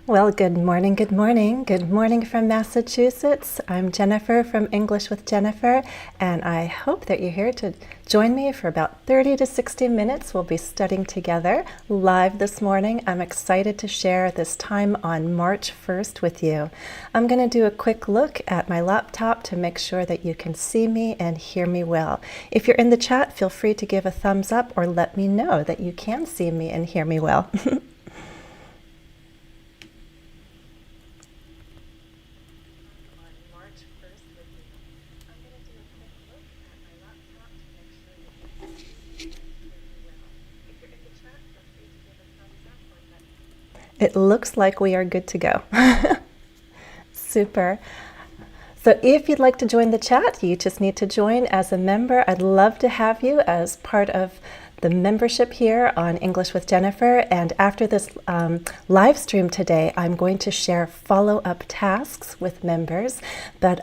Well, good morning, good morning. Good morning from Massachusetts. I'm Jennifer from English with Jennifer, and I hope that you're here to join me for about 30 to 60 minutes. We'll be studying together live this morning. I'm excited to share this time on March 1st with you. I'm going to do a quick look at my laptop to make sure that you can see me and hear me well. If you're in the chat, feel free to give a thumbs up or let me know that you can see me and hear me well. It looks like we are good to go. Super. So if you'd like to join the chat, you just need to join as a member. I'd love to have you as part of the membership here on English with Jennifer. And after this live stream today, I'm going to share follow-up tasks with members. But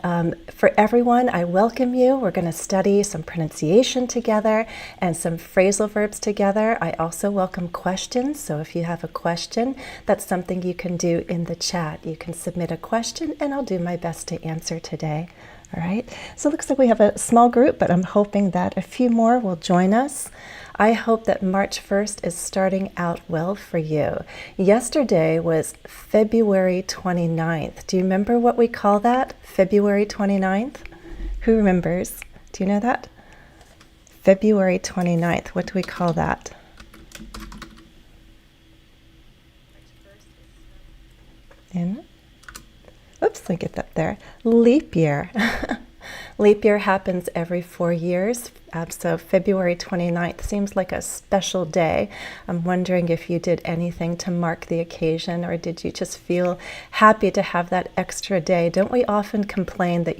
for everyone, I welcome you. We're going to study some pronunciation together and some phrasal verbs together. I also welcome questions. So if you have a question, that's something you can do in the chat. You can submit a question and I'll do my best to answer today. All right, so it looks like we have a small group, but I'm hoping that a few more will join us. I hope that March 1st is starting out well for you. Yesterday was February 29th. Do you remember what we call that? February 29th? Who remembers? Do you know that? February 29th. What do we call that? Oops, I get that there. Leap year. Leap year happens every 4 years. So February 29th seems like a special day. I'm wondering if you did anything to mark the occasion, or did you just feel happy to have that extra day? Don't we often complain that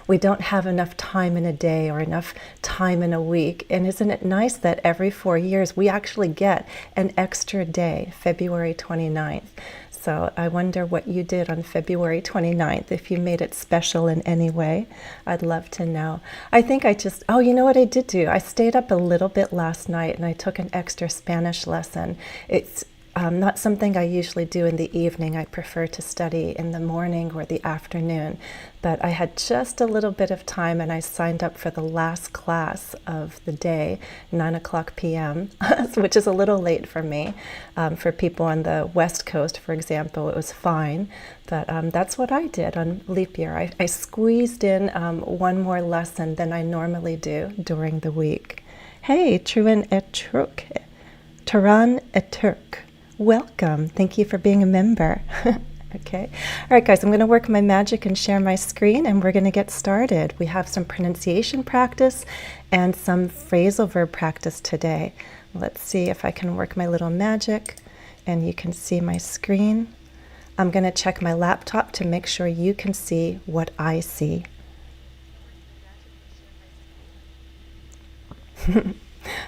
we don't have enough time in a day or enough time in a week? And isn't it nice that every 4 years we actually get an extra day, February 29th? So I wonder what you did on February 29th, if you made it special in any way. I'd love to know. I think you know what I did do? I stayed up a little bit last night and I took an extra Spanish lesson. It's not something I usually do in the evening. I prefer to study in the morning or the afternoon. But I had just a little bit of time and I signed up for the last class of the day, 9:00 p.m., which is a little late for me. For people on the West Coast, for example, it was fine. But that's what I did on leap year. I squeezed in one more lesson than I normally do during the week. Hey, Truan Etruk. Turan Eturk. Welcome. Thank you for being a member. Okay. All right, guys, I'm going to work my magic and share my screen, and we're going to get started. We have some pronunciation practice and some phrasal verb practice today. Let's see if I can work my little magic, and you can see my screen. I'm going to check my laptop to make sure you can see what I see.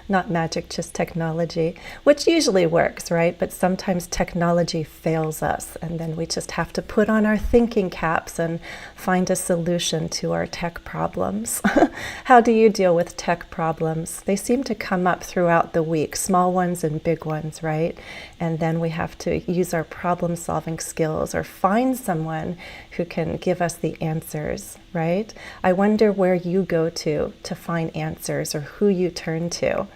Not magic, just technology, which usually works, right? But sometimes technology fails us, and then we just have to put on our thinking caps and find a solution to our tech problems. How do you deal with tech problems? They seem to come up throughout the week, small ones and big ones, right? And then we have to use our problem-solving skills or find someone who can give us the answers, right? I wonder where you go to find answers, or who you turn to,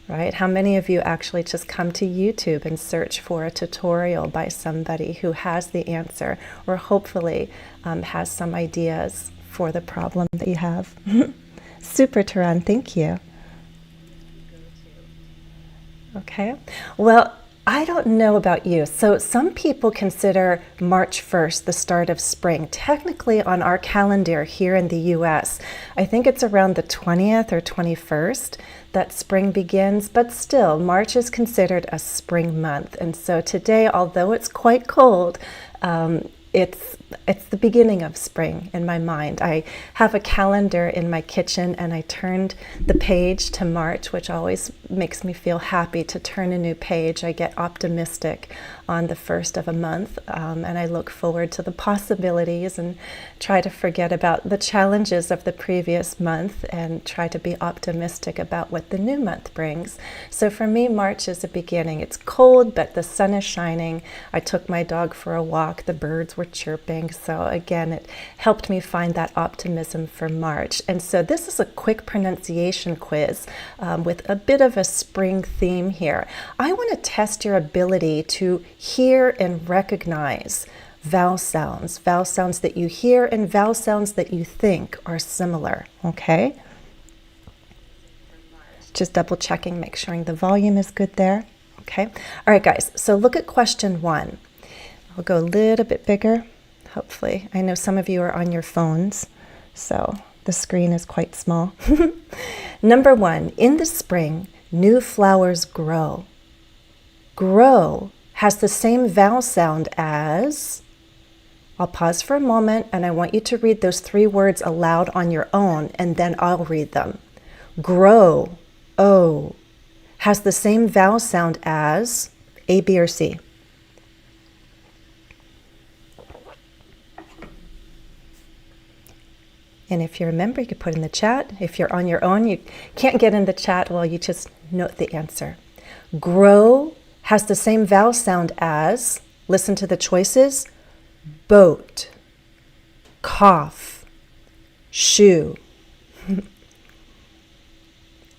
right? How many of you actually just come to YouTube and search for a tutorial by somebody who has the answer, or hopefully has some ideas for the problem that you have? Super, Turan, thank you. Okay, well, I don't know about you. So some people consider March 1st the start of spring. Technically on our calendar here in the US, I think it's around the 20th or 21st that spring begins, but still March is considered a spring month. And so today, although it's quite cold, it's the beginning of spring in my mind. I have a calendar in my kitchen, and I turned the page to March, which always makes me feel happy to turn a new page. I get optimistic on the first of a month, and I look forward to the possibilities and try to forget about the challenges of the previous month and try to be optimistic about what the new month brings. So for me, March is a beginning. It's cold, but the sun is shining. I took my dog for a walk. The birds were chirping. So again, it helped me find that optimism for March. And so this is a quick pronunciation quiz with a bit of a spring theme here. I want to test your ability to hear and recognize vowel sounds that you hear and vowel sounds that you think are similar, okay? Just double checking, make sure the volume is good there, okay? All right, guys, so look at question 1. I'll go a little bit bigger, hopefully. I know some of you are on your phones, so the screen is quite small. Number 1, in the spring, new flowers grow. Grow has the same vowel sound as, I'll pause for a moment and I want you to read those 3 words aloud on your own and then I'll read them. Grow, O, has the same vowel sound as A, B, or C. And if you remember, you could put in the chat. If you're on your own, you can't get in the chat, well, you just note the answer. Grow has the same vowel sound as, listen to the choices, boat, cough, shoe.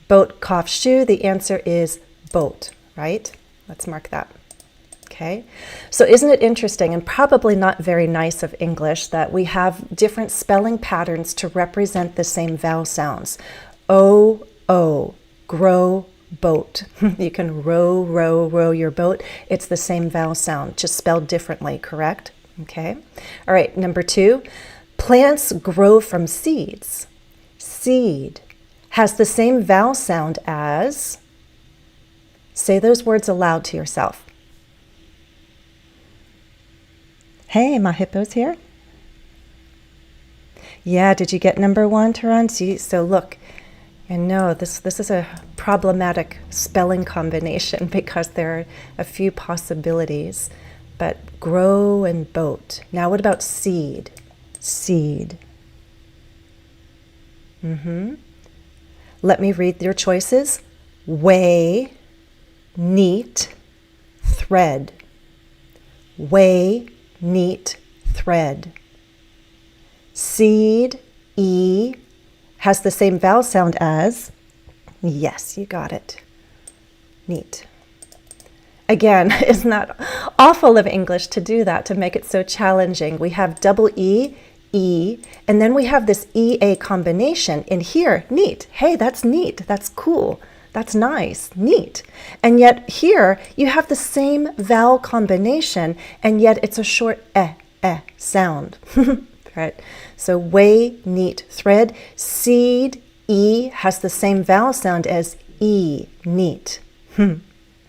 Boat, cough, shoe. The answer is boat, right? Let's mark that. Okay. So isn't it interesting and probably not very nice of English that we have different spelling patterns to represent the same vowel sounds? O, O, grow, boat. You can row, row, row your boat. It's the same vowel sound, just spelled differently, correct? Okay. All right, number 2, plants grow from seeds. Seed has the same vowel sound as, say those words aloud to yourself. Hey, my hippo's here. Yeah, did you get number 1, Taran? See, so look, I know this is a problematic spelling combination because there are a few possibilities, but grow and boat. Now what about seed? Seed. Let me read your choices. Way, neat, thread. Way, neat, thread. Seed, E, has the same vowel sound as, yes, you got it, neat. Again, isn't that awful of English to do that, to make it so challenging? We have double E, E, and then we have this EA combination in here, neat. Hey, that's neat, that's cool, that's nice, neat. And yet here you have the same vowel combination, and yet it's a short sound. Right? So way, neat, thread. Seed, E, has the same vowel sound as E, neat.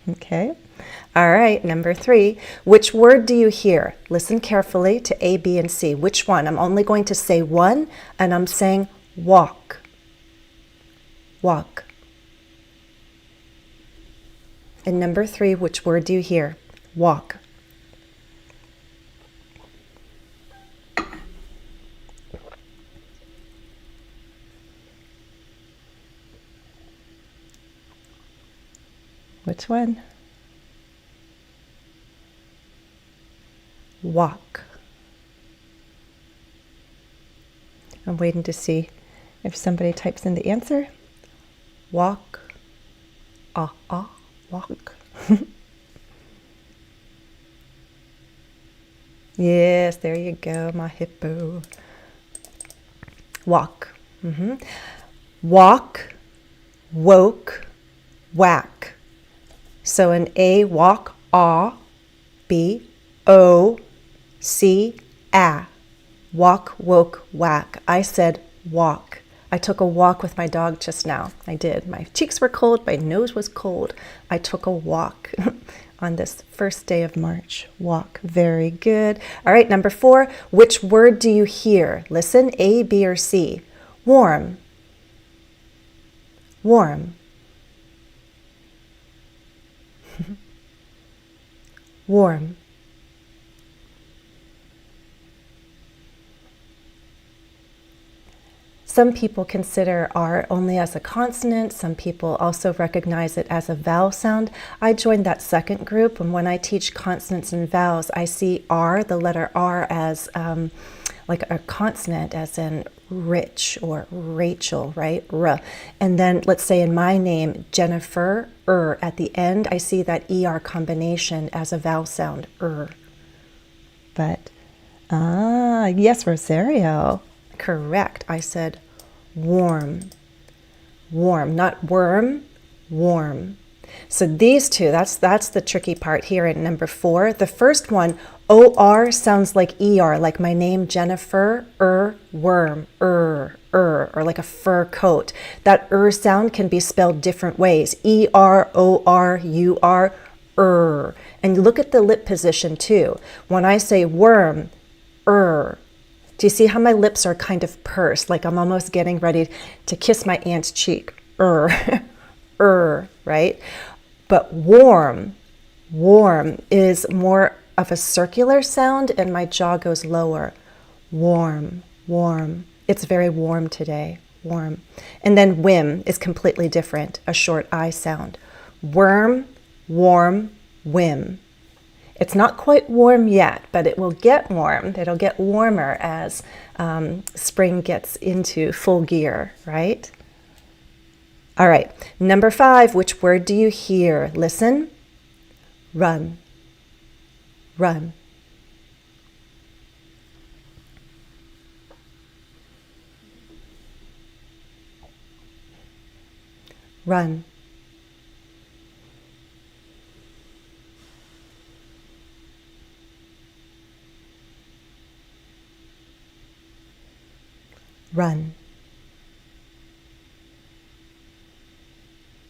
Okay. All right, number 3. Which word do you hear? Listen carefully to A, B, and C. Which one? I'm only going to say one, and I'm saying walk. Walk. And number 3, which word do you hear? Walk. Which one? Walk. I'm waiting to see if somebody types in the answer. Walk. Walk. Yes, there you go, my hippo. Walk. Walk, woke, whack. So an A, walk, B, O, C, Walk, woke, whack. I said walk. I took a walk with my dog just now. I did. My cheeks were cold. My nose was cold. I took a walk on this first day of March. Walk. Very good. All right, number 4. Which word do you hear? Listen, A, B, or C. Warm. Warm. Warm. Some people consider R only as a consonant. Some people also recognize it as a vowel sound. I joined that second group, and when I teach consonants and vowels, I see R, the letter R, as like a consonant, as in rich or Rachel, right? R. And then let's say in my name, Jennifer, at the end, I see that ER combination as a vowel sound, But, yes, Rosario. Correct. I said warm. Warm, not worm, warm. So these two, that's the tricky part here in number 4. The first one, OR sounds like ER, like my name, Jennifer, worm, or like a fur coat. That sound can be spelled different ways. ER, OR, UR, And look at the lip position too. When I say worm, do you see how my lips are kind of pursed, like I'm almost getting ready to kiss my aunt's cheek? Right? But warm is more of a circular sound, and my jaw goes lower. Warm. It's very warm today. Warm. And then whim is completely different, a short I sound. Worm, warm, whim. It's not quite warm yet, but it will get warm. It'll get warmer as spring gets into full gear, right? All right, number 5, which word do you hear? Listen. Run. Run. Run. Run.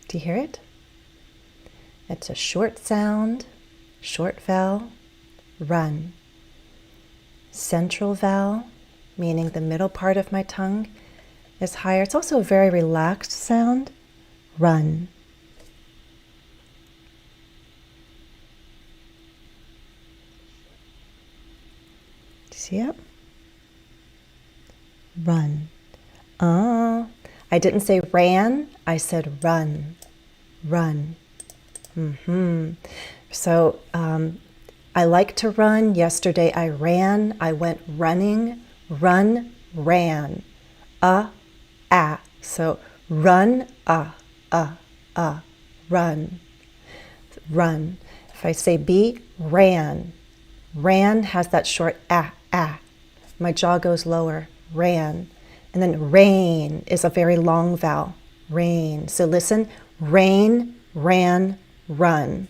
Do you hear it? It's a short sound, short vowel, run. Central vowel, meaning the middle part of my tongue, is higher. It's also a very relaxed sound, run. Do you see it? Run. I didn't say ran, I said run. Run. So I like to run. Yesterday I ran. I went running. Run, ran. So run, run. Run. If I say be, ran. Ran has that short My jaw goes lower. Ran. And then rain is a very long vowel. Rain. So listen. Rain, ran, run.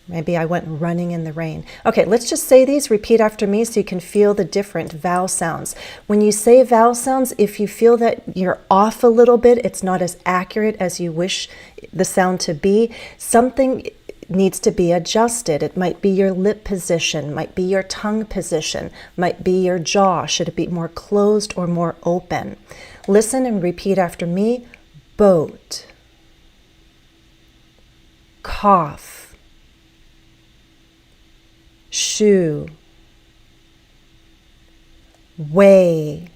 Maybe I went running in the rain. Okay, let's just say these. Repeat after me so you can feel the different vowel sounds. When you say vowel sounds, if you feel that you're off a little bit, it's not as accurate as you wish the sound to be, something needs to be adjusted. It might be your lip position, might be your tongue position, might be your jaw. Should it be more closed or more open? Listen and repeat after me. Boat. Cough. Shoe. Weigh.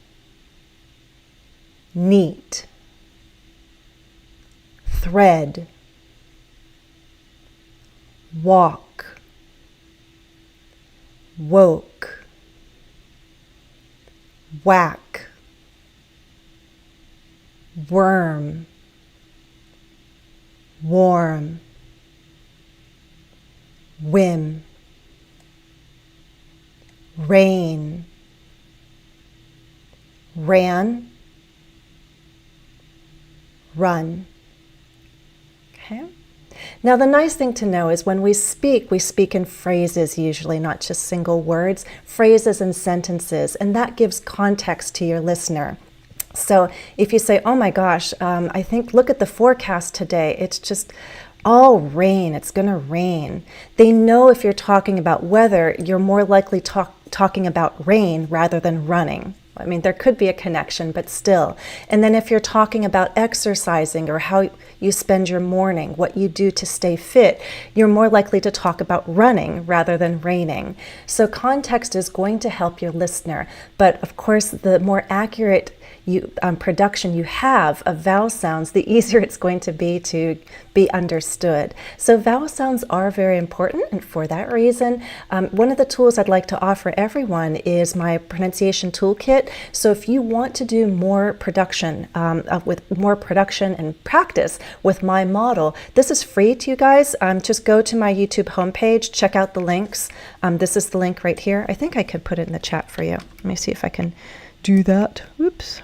Neat. Thread. Walk. Woke. Whack. Worm. Warm. Whim. Rain. Ran. Run. Okay. Now the nice thing to know is when we speak in phrases usually, not just single words, phrases and sentences, and that gives context to your listener. So if you say, oh my gosh, I think, look at the forecast today, it's just all rain, it's going to rain. They know if you're talking about weather, you're more likely talking about rain rather than running. I mean, there could be a connection, but still. And then if you're talking about exercising or how you spend your morning, what you do to stay fit, you're more likely to talk about running rather than raining. So context is going to help your listener. But of course, the more accurate production you have of vowel sounds, the easier it's going to be understood. So vowel sounds are very important, and for that reason, one of the tools I'd like to offer everyone is my pronunciation toolkit. So if you want to do more production, with more production and practice with my model, this is free to you guys. Just go to my YouTube homepage, check out the links. This is the link right here. I think I could put it in the chat for you. Let me see if I can do that. Oops.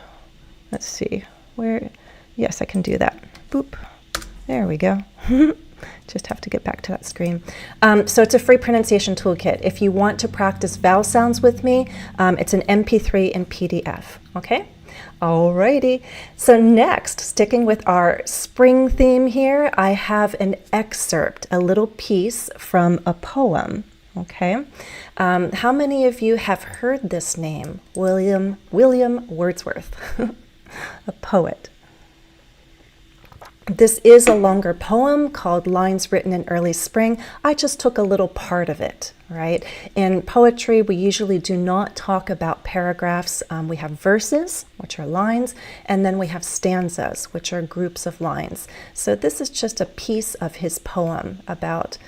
Let's see where. Yes, I can do that. Boop. There we go. Just have to get back to that screen. So it's a free pronunciation toolkit. If you want to practice vowel sounds with me, it's an MP3 and PDF. Okay? Alrighty. So next, sticking with our spring theme here, I have an excerpt, a little piece from a poem. Okay. How many of you have heard this name? William Wordsworth, a poet. This is a longer poem called Lines Written in Early Spring. I just took a little part of it, right? In poetry, we usually do not talk about paragraphs. We have verses, which are lines, and then we have stanzas, which are groups of lines. So this is just a piece of his poem about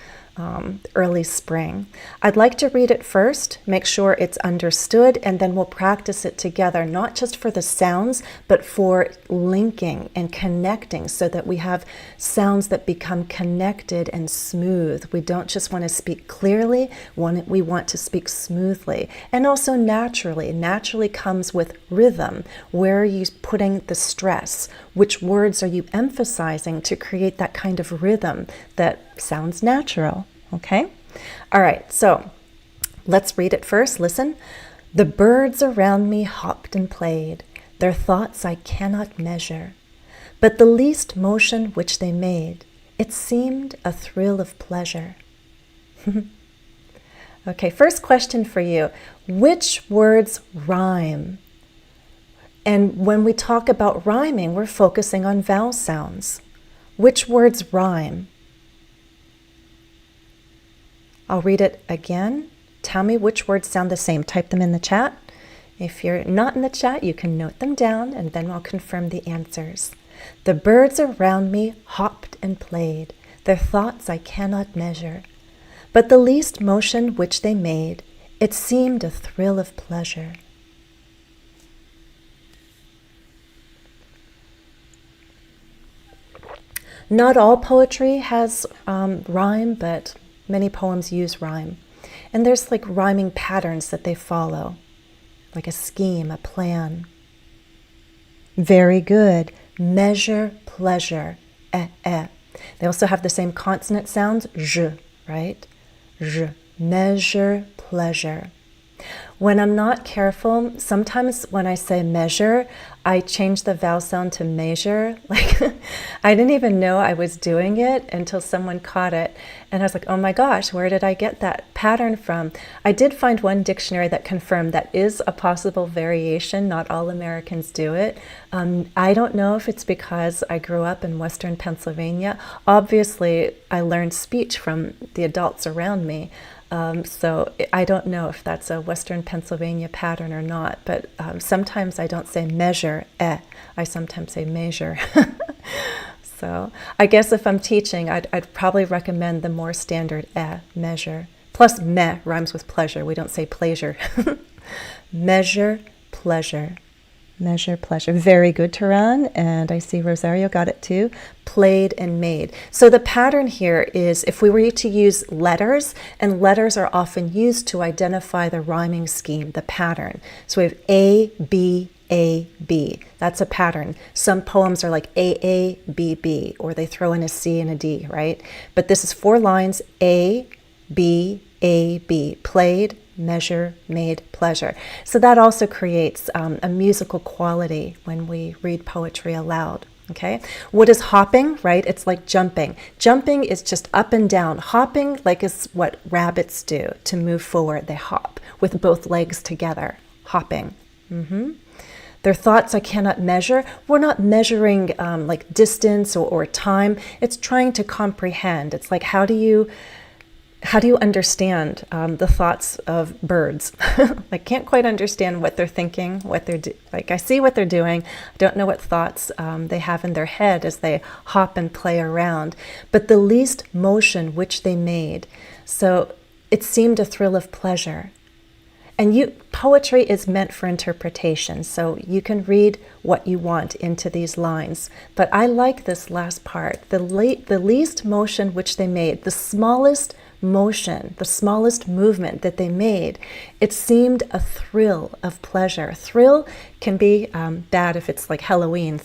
early spring. I'd like to read it first, make sure it's understood, and then we'll practice it together, not just for the sounds, but for linking and connecting so that we have sounds that become connected and smooth. We don't just want to speak clearly, we want to speak smoothly and also naturally. Naturally comes with rhythm. Where are you putting the stress? Which words are you emphasizing to create that kind of rhythm that sounds natural? Okay? All right, so let's read it first. Listen. The birds around me hopped and played, their thoughts I cannot measure, but the least motion which they made, it seemed a thrill of pleasure. Okay, first question for you. Which words rhyme? And when we talk about rhyming, we're focusing on vowel sounds. Which words rhyme? I'll read it again. Tell me which words sound the same. Type them in the chat. If you're not in the chat, you can note them down and then I'll confirm the answers. The birds around me hopped and played, their thoughts I cannot measure. But the least motion which they made, it seemed a thrill of pleasure. Not all poetry has rhyme, but many poems use rhyme. And there's like rhyming patterns that they follow, like a scheme, a plan. Very good. Measure, pleasure, eh. They also have the same consonant sounds, zh, right? Zh. Measure, pleasure. When I'm not careful, sometimes when I say measure, I change the vowel sound to measure. Like, I didn't even know I was doing it until someone caught it. And I was like, oh my gosh, where did I get that pattern from? I did find one dictionary that confirmed that is a possible variation. Not all Americans do it. I don't know if it's because I grew up in Western Pennsylvania. Obviously, I learned speech from the adults around me. So I don't know if that's a Western Pennsylvania pattern or not, but sometimes I don't say measure, I sometimes say measure. So I guess if I'm teaching, I'd probably recommend the more standard measure. Plus me rhymes with pleasure. We don't say pleasure. Measure, pleasure. Measure, pleasure. Very good, Turan. And I see Rosario got it too. Played and made. So the pattern here is if we were to use letters, and letters are often used to identify the rhyming scheme, the pattern. So we have A, B, A, B. That's a pattern. Some poems are like A, A, B, B, or they throw in a C and a D, right? But this is 4 lines, A, B, A, B. Played, measure, made, pleasure. So that also creates a musical quality when we read poetry aloud. Okay, what is hopping, right? It's like jumping. Jumping is just up and down. Hopping, like, is what rabbits do to move forward. They hop with both legs together. Hopping. Their thoughts I cannot measure. We're not measuring like distance or time. It's trying to comprehend. It's like, how do you understand the thoughts of birds? I can't quite understand what they're thinking, what they're like. I see what they're doing. I don't know what thoughts they have in their head as they hop and play around. But the least motion which they made. So it seemed a thrill of pleasure. And poetry is meant for interpretation, so you can read what you want into these lines. But I like this last part, the least motion which they made, the smallest motion, the smallest movement that they made, it seemed a thrill of pleasure. Thrill can be bad if it's like Halloween,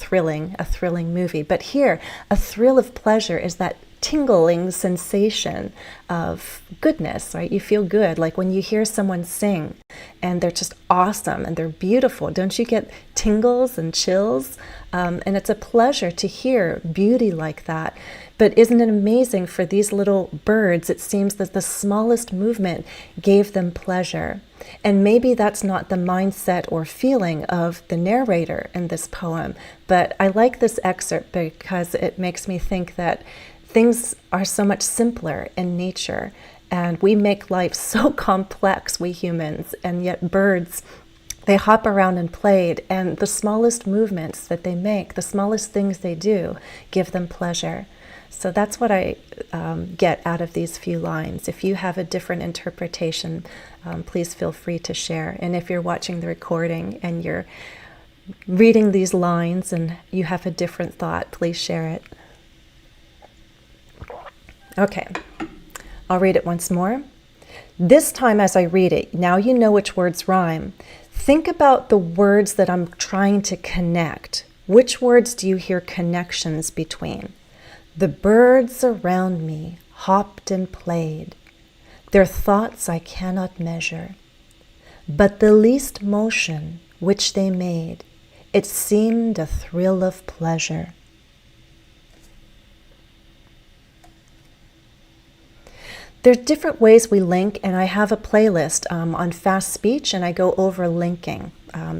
a thrilling movie. But here, a thrill of pleasure is that tingling sensation of goodness, right? You feel good, like when you hear someone sing and they're just awesome and they're beautiful. Don't you get tingles and chills? And it's a pleasure to hear beauty like that. But isn't it amazing for these little birds? It seems that the smallest movement gave them pleasure. And maybe that's not the mindset or feeling of the narrator in this poem. But I like this excerpt because it makes me think that things are so much simpler in nature, and we make life so complex, we humans, and yet birds, they hop around and played, and the smallest movements that they make, the smallest things they do, give them pleasure. So that's what I get out of these few lines. If you have a different interpretation, please feel free to share. And if you're watching the recording and you're reading these lines and you have a different thought, please share it. Okay, I'll read it once more. This time as I read it, now you know which words rhyme. Think about the words that I'm trying to connect. Which words do you hear connections between? The birds around me hopped and played. Their thoughts I cannot measure. But the least motion which they made, it seemed a thrill of pleasure. There's different ways we link, and I have a playlist on fast speech, and I go over linking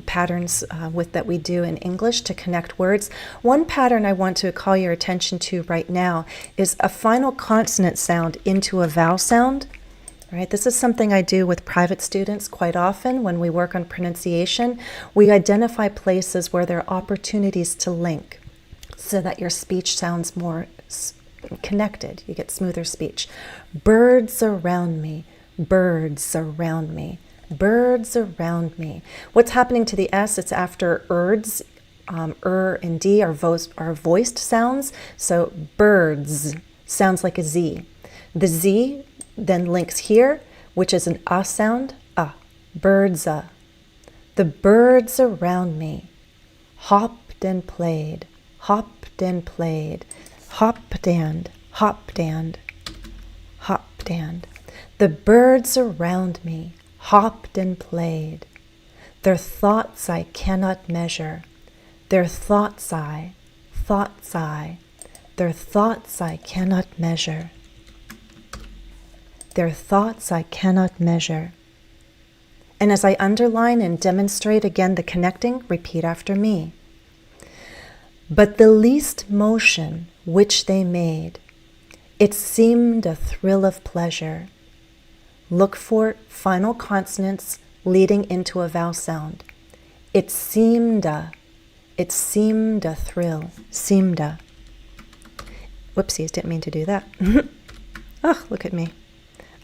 patterns that we do in English to connect words. One pattern I want to call your attention to right now is a final consonant sound into a vowel sound. Right? This is something I do with private students quite often when we work on pronunciation. We identify places where there are opportunities to link so that your speech sounds more connected. You get smoother speech. Birds around me, birds around me, birds around me. What's happening to the S? It's after erds. And D are voiced sounds. So birds sounds like a Z. The Z then links here, which is an sound. Birds. The birds around me hopped and played, hopped and played. Hopped and, hopped and, hopped and. The birds around me hopped and played. Their thoughts I cannot measure. Their thoughts I, their thoughts I cannot measure. Their thoughts I cannot measure. And as I underline and demonstrate again the connecting, repeat after me. But the least motion which they made, it seemed a thrill of pleasure. Look for final consonants leading into a vowel sound. It seemed a thrill, seemed a. Whoopsies, didn't mean to do that. Oh, look at me.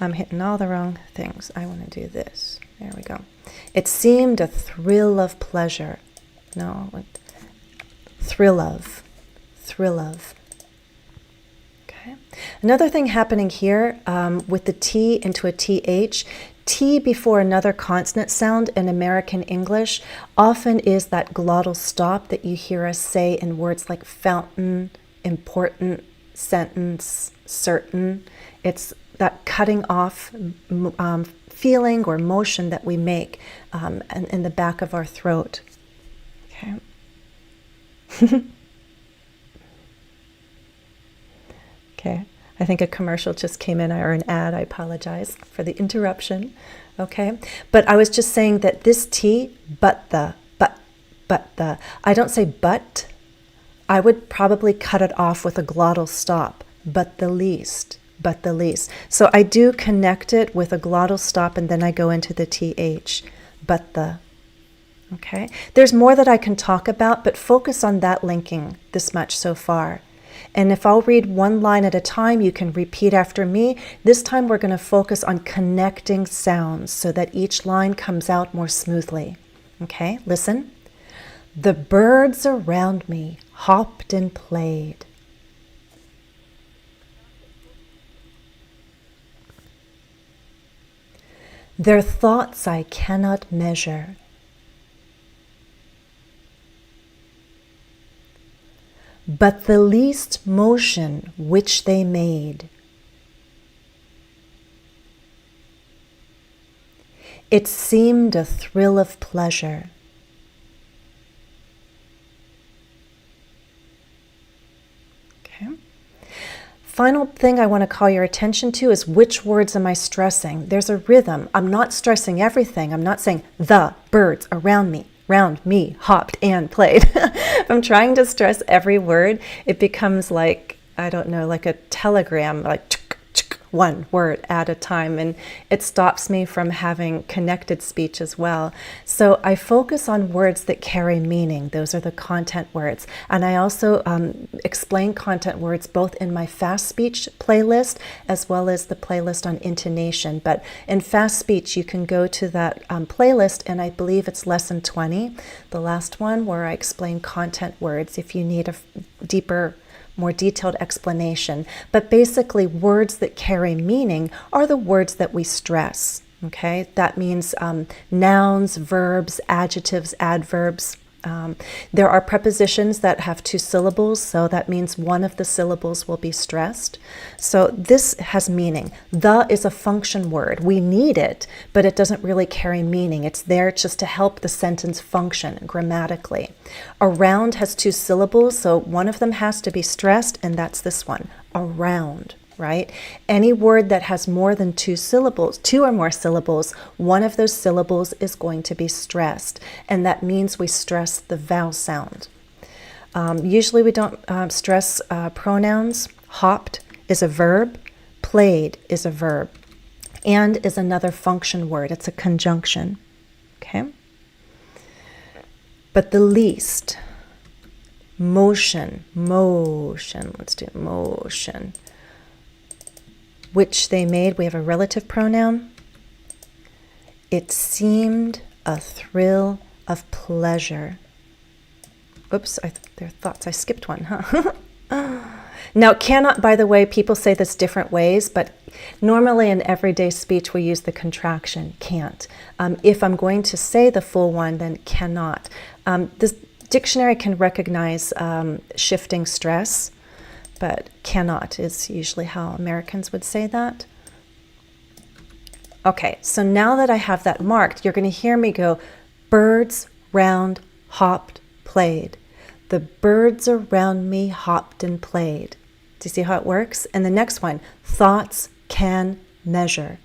I'm hitting all the wrong things. I want to do this. There we go. It seemed a thrill of pleasure. No, thrill of. Okay. Another thing happening here with the T into a TH, T before another consonant sound in American English often is that glottal stop that you hear us say in words like fountain, important, sentence, certain. It's that cutting off feeling or motion that we make in the back of our throat. Okay. Okay. I think a commercial just came in, or an ad. I apologize for the interruption. Okay. But I was just saying that this T, but the, I don't say but. I would probably cut it off with a glottal stop, but the least. So I do connect it with a glottal stop, and then I go into the TH, but the. Okay. There's more that I can talk about, but focus on that linking this much so far. And if I'll read one line at a time, you can repeat after me. This time we're going to focus on connecting sounds so that each line comes out more smoothly. Okay, listen. The birds around me hopped and played. Their thoughts I cannot measure. But the least motion which they made, it seemed a thrill of pleasure. Okay. Final thing I want to call your attention to is which words am I stressing? There's a rhythm. I'm not stressing everything. I'm not saying the birds around me. Round me hopped and played. If I'm trying to stress every word, it becomes like, I don't know, like a telegram, like one word at a time, and it stops me from having connected speech as well. So I focus on words that carry meaning. Those are the content words. And I also explain content words both in my fast speech playlist as well as the playlist on intonation. But in fast speech, you can go to that playlist, and I believe it's lesson 20, the last one, where I explain content words if you need a deeper, more detailed explanation. But basically, words that carry meaning are the words that we stress. Okay, that means nouns, verbs, adjectives, adverbs. There are prepositions that have 2 syllables, so that means one of the syllables will be stressed. So this has meaning. The is a function word. We need it, but it doesn't really carry meaning. It's there just to help the sentence function grammatically. Around has 2 syllables, so one of them has to be stressed, and that's this one, around. Right? Any word that has more than 2 syllables, 2 or more syllables, one of those syllables is going to be stressed. And that means we stress the vowel sound. Usually we don't stress pronouns. Hopped is a verb. Played is a verb. And is another function word. It's a conjunction. Okay? But the least, motion, let's do motion, which they made, we have a relative pronoun. It seemed a thrill of pleasure. Oops, their thoughts, I skipped one, huh? Now, cannot, by the way, people say this different ways, but normally in everyday speech we use the contraction, can't. If I'm going to say the full one, then cannot. This dictionary can recognize shifting stress, but cannot is usually how Americans would say that. Okay, so now that I have that marked, you're going to hear me go, birds, round, hopped, played. The birds around me hopped and played. Do you see how it works? And the next one, thoughts can measure.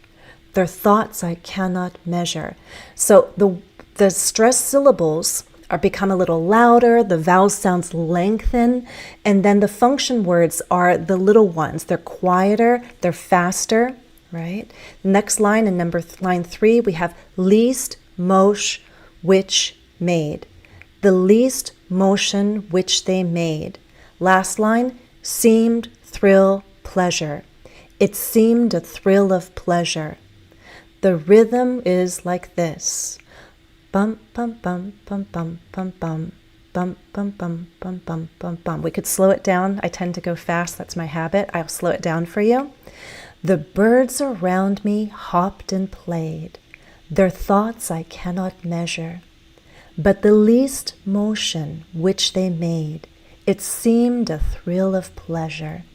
Their thoughts I cannot measure. So the stressed syllables become a little louder, the vowel sounds lengthen, and then the function words are the little ones. They're quieter, they're faster, right? Next line, in line 3, we have least, mosh, which made. The least motion which they made. Last line, seemed, thrill, pleasure. It seemed a thrill of pleasure. The rhythm is like this. Bum, bum, bum, bum, bum, bum, bum, bum, bum, bum, bum, bum, bum, bum. We could slow it down. I tend to go fast. That's my habit. I'll slow it down for you. The birds around me hopped and played. Their thoughts I cannot measure. But the least motion which they made, it seemed a thrill of pleasure.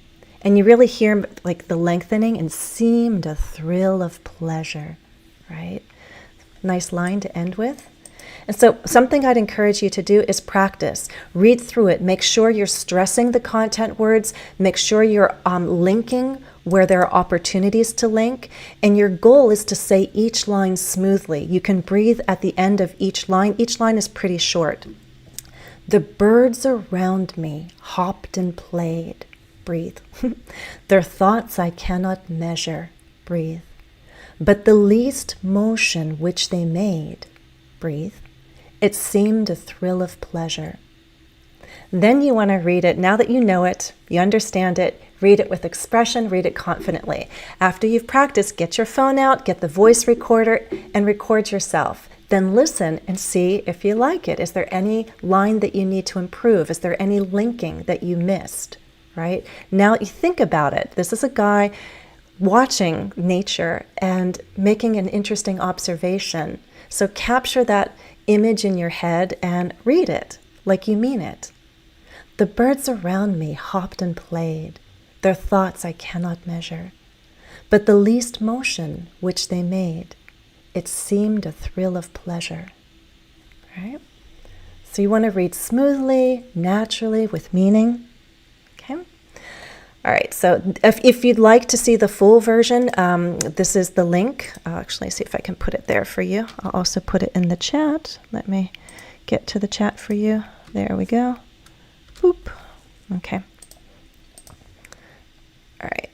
And you really hear like the lengthening, and seemed a thrill of pleasure, right? Nice line to end with. And so something I'd encourage you to do is practice. Read through it. Make sure you're stressing the content words. Make sure you're linking where there are opportunities to link. And your goal is to say each line smoothly. You can breathe at the end of each line. Each line is pretty short. The birds around me hopped and played. Breathe. Their thoughts I cannot measure. Breathe. But the least motion which they made. Breathe. It seemed a thrill of pleasure. Then you want to read it. Now that you know it, you understand it, read it with expression, read it confidently. After you've practiced, get your phone out, get the voice recorder, and record yourself. Then listen and see if you like it. Is there any line that you need to improve? Is there any linking that you missed? Right? Now you think about it. This is a guy watching nature and making an interesting observation. So capture that image in your head and read it like you mean it. The birds around me hopped and played. Their thoughts I cannot measure. But the least motion which they made, it seemed a thrill of pleasure. Right? So you want to read smoothly, naturally, with meaning. Okay? All right, so if you'd like to see the full version, this is the link. I'll actually see if I can put it there for you. I'll also put it in the chat. Let me get to the chat for you. There we go. Boop. Okay. All right.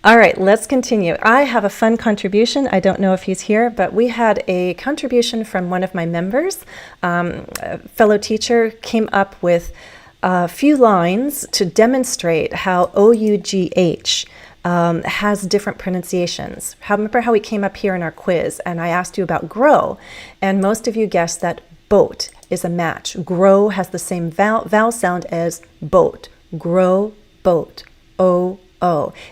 All right, let's continue. I have a fun contribution. I don't know if he's here, but we had a contribution from one of my members. A fellow teacher came up with a few lines to demonstrate how OUGH has different pronunciations. Remember how we came up here in our quiz and I asked you about grow, and most of you guessed that boat is a match. Grow has the same vowel sound as boat. Grow, boat, O.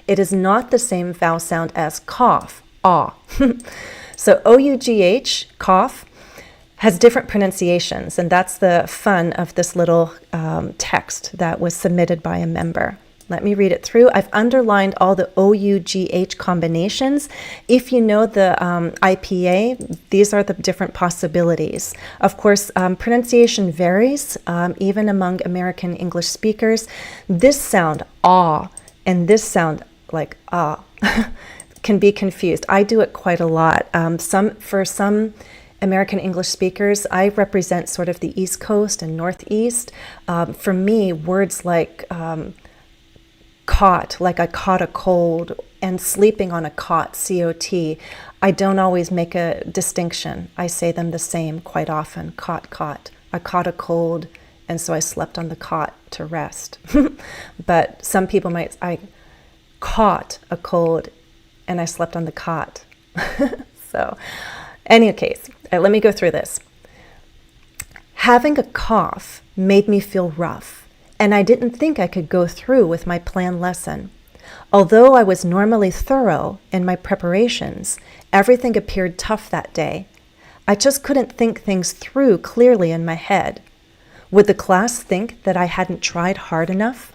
It is not the same vowel sound as cough, ah. So OUGH, cough, has different pronunciations, and that's the fun of this little text that was submitted by a member. Let me read it through. I've underlined all the OUGH combinations. If you know the IPA, these are the different possibilities. Of course, pronunciation varies, even among American English speakers. This sound, ah, and this sound, like ah, can be confused. I do it quite a lot. For some American English speakers, I represent sort of the East Coast and Northeast. For me, words like caught, like I caught a cold, and sleeping on a cot, C-O-T, I don't always make a distinction. I say them the same quite often, caught. I caught a cold, and so I slept on the cot to rest. But some people might, I caught a cold, and I slept on the cot. So, any case, let me go through this. Having a cough made me feel rough, and I didn't think I could go through with my planned lesson. Although I was normally thorough in my preparations, everything appeared tough that day. I just couldn't think things through clearly in my head. Would the class think that I hadn't tried hard enough?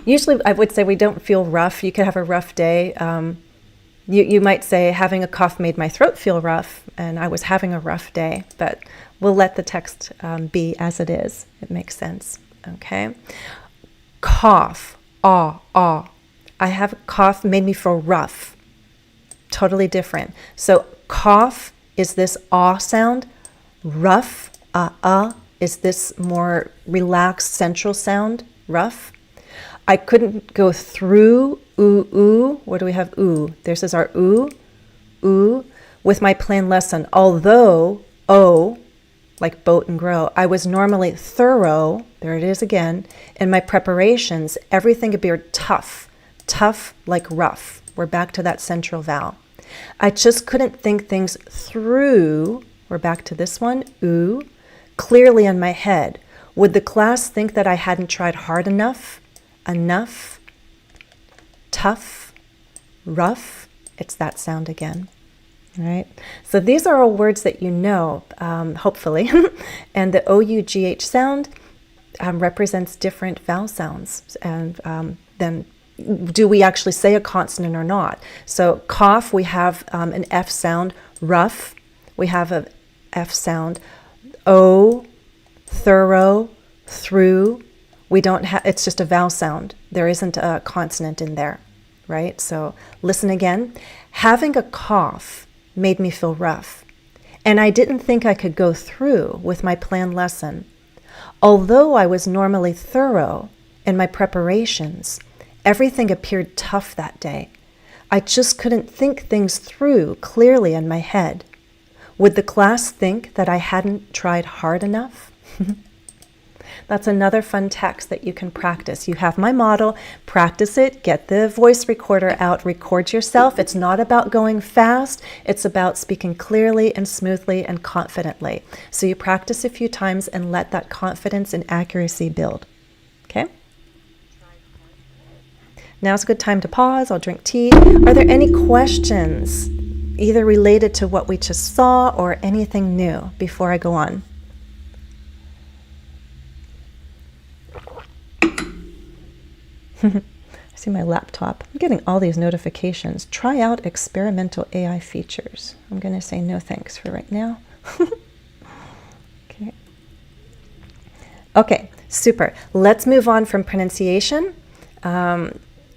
Usually I would say we don't feel rough. You could have a rough day. You might say having a cough made my throat feel rough, and I was having a rough day, but we'll let the text be as it is. It makes sense, okay? Cough, ah. I have a cough made me feel rough. Totally different. So cough is this ah sound. Rough, is this more relaxed central sound, rough. I couldn't go through, ooh. Where do we have ooh? This is our ooh, with my planned lesson. Although, like boat and grow, I was normally thorough, there it is again, in my preparations. Everything appeared tough like rough. We're back to that central vowel. I just couldn't think things through, we're back to this one, ooh, clearly in my head. Would the class think that I hadn't tried hard enough, tough, rough? It's that sound again, right? So these are all words that you know, hopefully. And the OUGH sound, represents different vowel sounds, and then do we actually say a consonant or not? So cough, we have an F sound. Rough, we have a F sound. O, thorough, through, we don't have, it's just a vowel sound. There isn't a consonant in there, right? So listen again. Having a cough made me feel rough, and I didn't think I could go through with my planned lesson. Although I was normally thorough in my preparations, everything appeared tough that day. I just couldn't think things through clearly in my head. Would the class think that I hadn't tried hard enough? That's another fun text that you can practice. You have my model, practice it, get the voice recorder out, record yourself. It's not about going fast, it's about speaking clearly and smoothly and confidently. So you practice a few times and let that confidence and accuracy build. Okay? Now's a good time to pause. I'll drink tea. Are there any questions, either related to what we just saw or anything new before I go on? I see my laptop. I'm getting all these notifications. Try out experimental AI features. I'm going to say no thanks for right now. Okay. Okay, super. Let's move on from pronunciation.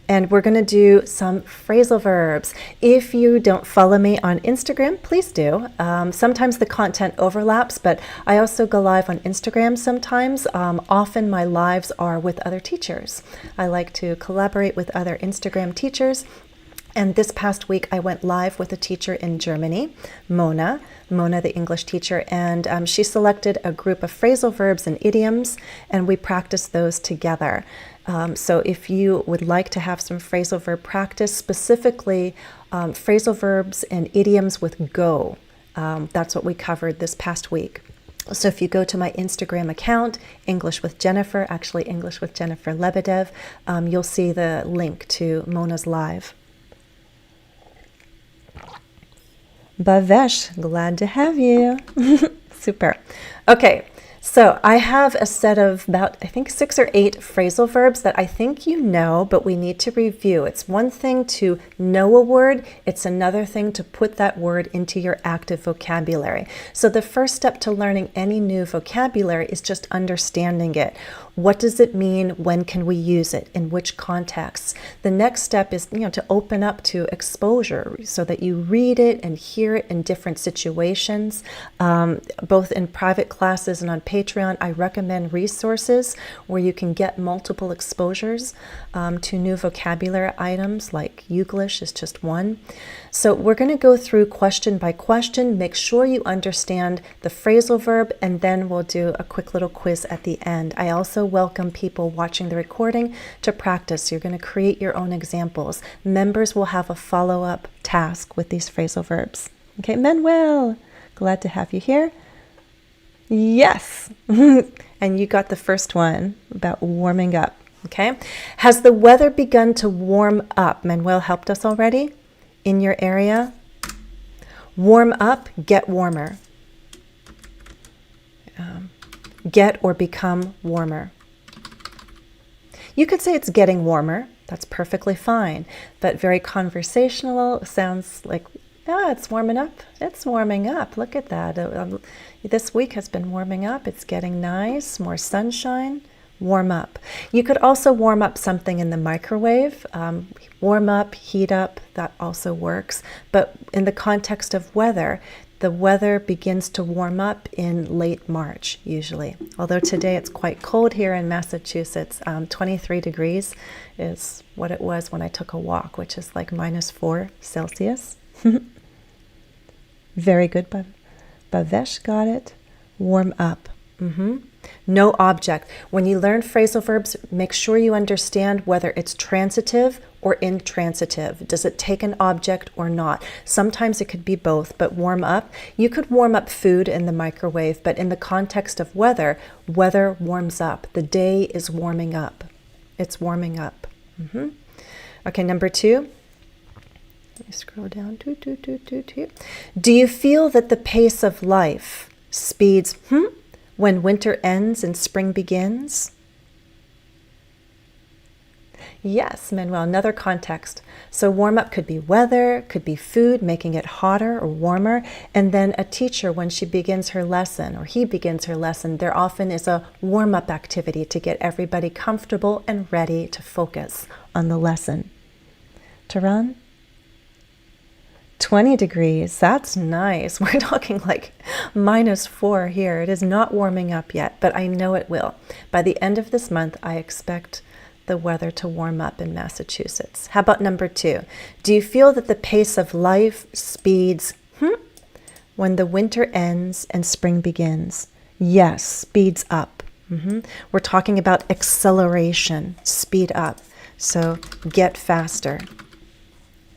And we're going to do some phrasal verbs. If you don't follow me on Instagram, please do. Sometimes the content overlaps, but I also go live on Instagram sometimes. Often my lives are with other teachers. I like to collaborate with other Instagram teachers. And this past week, I went live with a teacher in Germany, Mona, the English teacher, and she selected a group of phrasal verbs and idioms, and we practiced those together. So if you would like to have some phrasal verb practice, specifically phrasal verbs and idioms with go, that's what we covered this past week. So if you go to my Instagram account, English with Jennifer, actually English with Jennifer Lebedev, you'll see the link to Mona's live. Bavesh, glad to have you. Super. Okay, so I have a set of about, I think, 6 or 8 phrasal verbs that I think you know, but we need to review. It's one thing to know a word, it's another thing to put that word into your active vocabulary. So the first step to learning any new vocabulary is just understanding it. What does it mean? When can we use it? In which contexts? The next step is, to open up to exposure so that you read it and hear it in different situations. Both in private classes and on Patreon, I recommend resources where you can get multiple exposures to new vocabulary items, like Youglish is just one. So we're going to go through question by question. Make sure you understand the phrasal verb, and then we'll do a quick little quiz at the end. I also welcome people watching the recording to practice. You're going to create your own examples. Members will have a follow-up task with these phrasal verbs. Okay, Manuel, glad to have you here. Yes, and you got the first one about warming up. Okay, has the weather begun to warm up? Manuel helped us already in your area. Warm up, get warmer. Get or become warmer. You could say it's getting warmer. That's perfectly fine. But very conversational, sounds like, it's warming up. It's warming up. Look at that. This week has been warming up. It's getting nice, more sunshine. Warm up. You could also warm up something in the microwave. Warm up, heat up, that also works. But in the context of weather, the weather begins to warm up in late March, usually. Although today it's quite cold here in Massachusetts. 23 degrees is what it was when I took a walk, which is like -4 Celsius. Very good, Bavesh got it. Warm up. No object. When you learn phrasal verbs, make sure you understand whether it's transitive or intransitive. Does it take an object or not? Sometimes it could be both, but warm up. You could warm up food in the microwave, but in the context of weather, weather warms up. The day is warming up. It's warming up. Okay, number 2. Let me scroll down. Do you feel that the pace of life speeds When winter ends and spring begins? Yes, Manuel, another context. So warm up could be weather, could be food, making it hotter or warmer. And then a teacher, when she begins her lesson or he begins her lesson, there often is a warm up activity to get everybody comfortable and ready to focus on the lesson. Taran? 20 degrees, that's nice. We're talking like -4 here. It is not warming up yet, but I know it will. By the end of this month, I expect the weather to warm up in Massachusetts. How about number 2? Do you feel that the pace of life speeds when the winter ends and spring begins? Yes, speeds up. We're talking about acceleration, speed up. So get faster.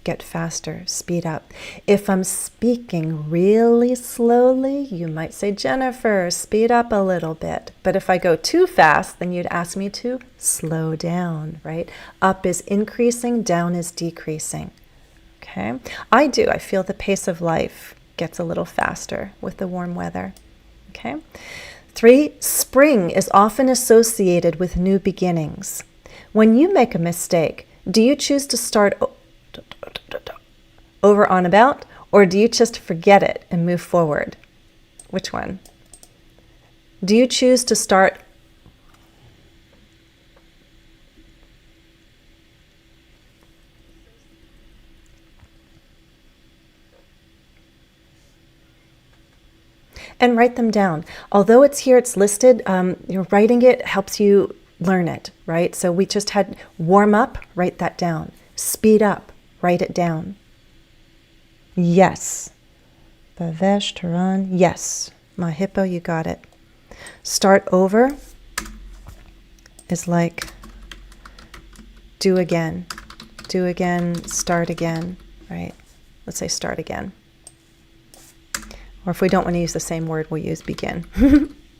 Get faster, speed up. If I'm speaking really slowly, you might say, Jennifer, speed up a little bit. But if I go too fast, then you'd ask me to slow down, right? Up is increasing, down is decreasing. Okay? I do. I feel the pace of life gets a little faster with the warm weather. Okay? 3, spring is often associated with new beginnings. When you make a mistake, do you choose to start over on about, or do you just forget it and move forward? Which one? Do you choose to start and write them down? Although it's here, it's listed, writing it helps you learn it, right? So we just had warm up, write that down. Speed up, write it down. Yes. Bavesh, Taran, yes. My hippo, you got it. Start over is like do again, start again, right? Let's say start again. Or if we don't want to use the same word, we'll use begin.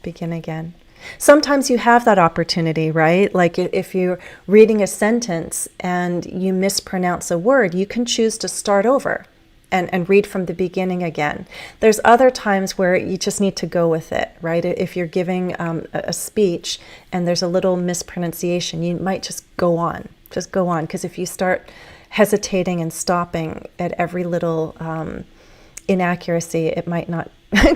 Begin again. Sometimes you have that opportunity, right? Like if you're reading a sentence and you mispronounce a word, you can choose to start over and read from the beginning again. There's other times where you just need to go with it, right? If you're giving a speech and there's a little mispronunciation, you might just go on. Just go on, because if you start hesitating and stopping at every little inaccuracy, it might not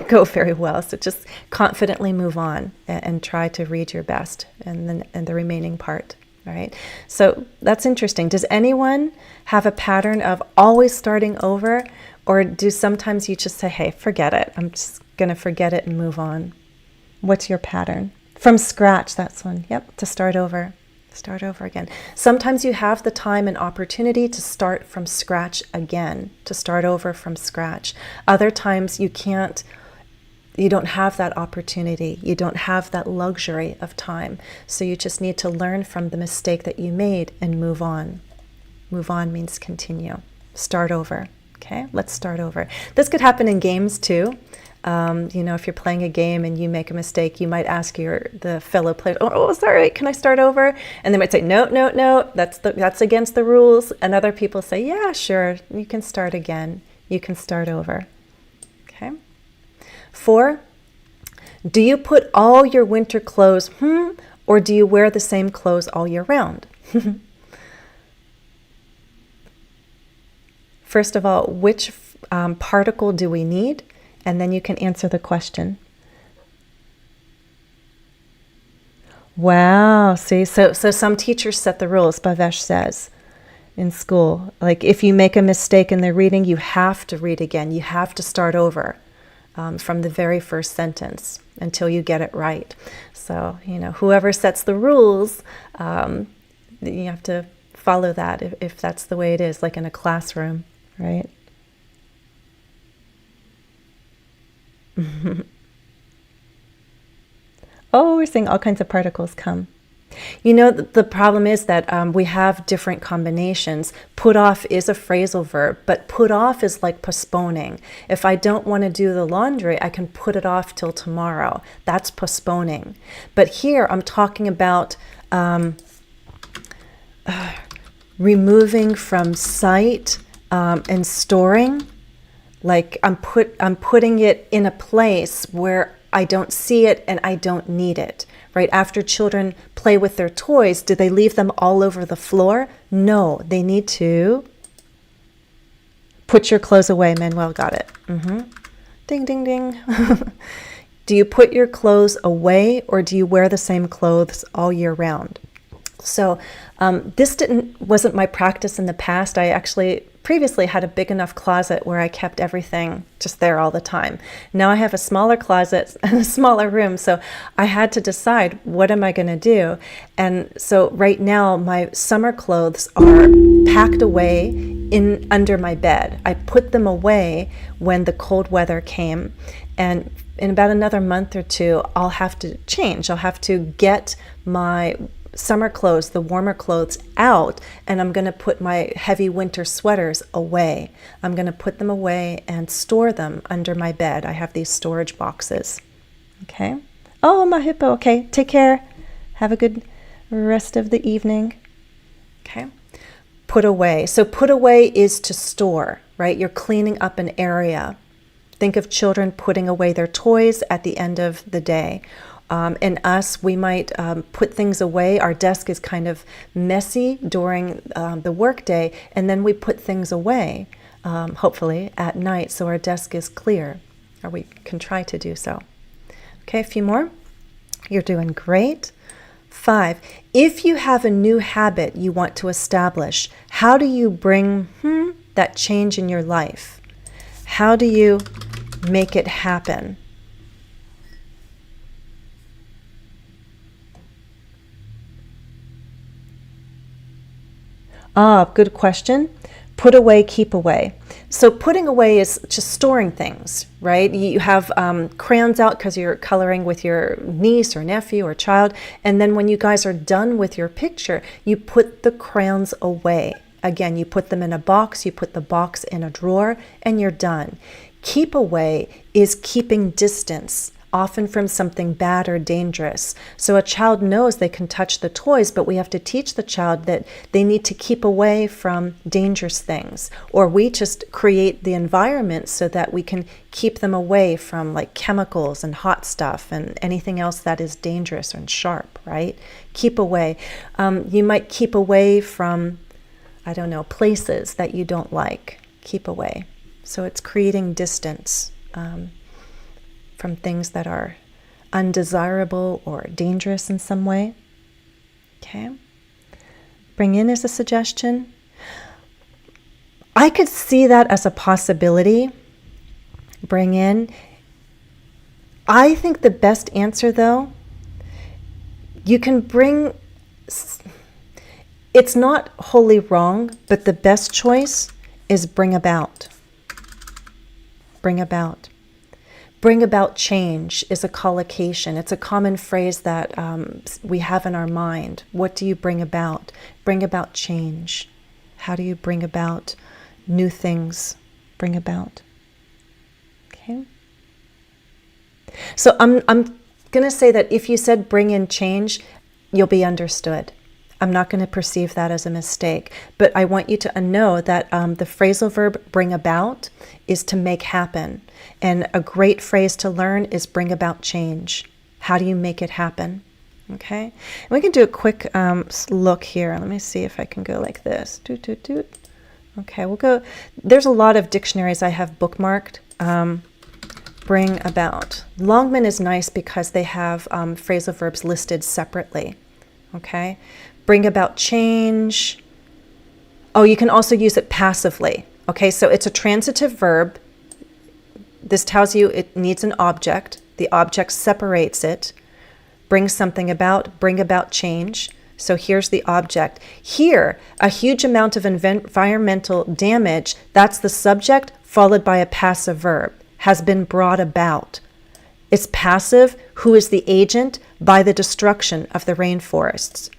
go very well. So just confidently move on and try to read your best and the remaining part, right? So that's interesting. Does anyone have a pattern of always starting over, or do sometimes you just say, hey, forget it. I'm just going to forget it and move on? What's your pattern? From scratch, that's one. Yep, to start over. Start over again. Sometimes you have the time and opportunity to start from scratch again, to start over from scratch. Other times you can't, you don't have that opportunity. You don't have that luxury of time. So you just need to learn from the mistake that you made and move on. Move on means continue. Start over. Okay, let's start over. This could happen in games too. If you're playing a game and you make a mistake, you might ask the fellow player, oh, sorry, can I start over? And they might say, no, that's against the rules. And other people say, yeah, sure, you can start again. You can start over. Okay. 4, do you put all your winter clothes, or do you wear the same clothes all year round? First of all, which particle do we need? And then you can answer the question. Wow, see, so some teachers set the rules, Bhavesh says, in school. Like if you make a mistake in the reading, you have to read again. You have to start over from the very first sentence until you get it right. So, whoever sets the rules, you have to follow that if that's the way it is, like in a classroom, right? Oh, we're seeing all kinds of particles come. The problem is that we have different combinations. Put off is a phrasal verb, but put off is like postponing. If I don't want to do the laundry, I can put it off till tomorrow. That's postponing. But here I'm talking about removing from sight and storing. Like I'm putting it in a place where I don't see it and I don't need it, right? After children play with their toys, do they leave them all over the floor? No, they need to put your clothes away. Manuel got it. Ding, ding, ding. Do you put your clothes away or do you wear the same clothes all year round? So this wasn't my practice in the past. I actually previously had a big enough closet where I kept everything just there all the time. Now I have a smaller closet and a smaller room, so I had to decide, what am I going to do? And so right now my summer clothes are packed away in under my bed. I put them away when the cold weather came, and in about another month or two I'll have to change. I'll have to get my summer clothes, the warmer clothes, out, and I'm going to put my heavy winter sweaters away. I'm going to put them away and store them under my bed. I have these storage boxes. Okay. Oh, my hippo. Okay. Take care. Have a good rest of the evening. Okay. Put away. So put away is to store, right? You're cleaning up an area. Think of children putting away their toys at the end of the day. And us, we might put things away. Our desk is kind of messy during the workday, and then we put things away, hopefully at night, so our desk is clear, or we can try to do so. Okay, a few more. You're doing great. 5, if you have a new habit you want to establish, how do you bring that change in your life? How do you make it happen? Good question. Put away, keep away. So putting away is just storing things, right? You have crayons out because you're coloring with your niece or nephew or child, and then when you guys are done with your picture, you put the crayons away. Again, you put them in a box, you put the box in a drawer, and you're done. Keep away is keeping distance, often from something bad or dangerous. So a child knows they can touch the toys, but we have to teach the child that they need to keep away from dangerous things. Or we just create the environment so that we can keep them away from like chemicals and hot stuff and anything else that is dangerous and sharp, right? Keep away. You might keep away from, I don't know, places that you don't like. Keep away. So it's creating distance from things that are undesirable or dangerous in some way. Okay. Bring in as a suggestion. I could see that as a possibility. Bring in. I think the best answer, though, you can bring, it's not wholly wrong, but the best choice is bring about. Bring about. Bring about change is a collocation. It's a common phrase that we have in our mind. What do you bring about? Bring about change. How do you bring about new things? Bring about. Okay. So I'm going to say that if you said bring in change, you'll be understood. I'm not going to perceive that as a mistake, but I want you to know that the phrasal verb bring about is to make happen. And a great phrase to learn is bring about change. How do you make it happen? Okay. And we can do a quick look here. Let me see if I can go like this. Doot, doot, doot. Okay, we'll go. There's a lot of dictionaries I have bookmarked. Bring about. Longman is nice because they have phrasal verbs listed separately. Okay. Bring about change. Oh, you can also use it passively. Okay, so it's a transitive verb. This tells you it needs an object. The object separates it. Bring something about, bring about change. So here's the object. Here, a huge amount of environmental damage, that's the subject, followed by a passive verb, has been brought about. It's passive. Who is the agent? By the destruction of the rainforests.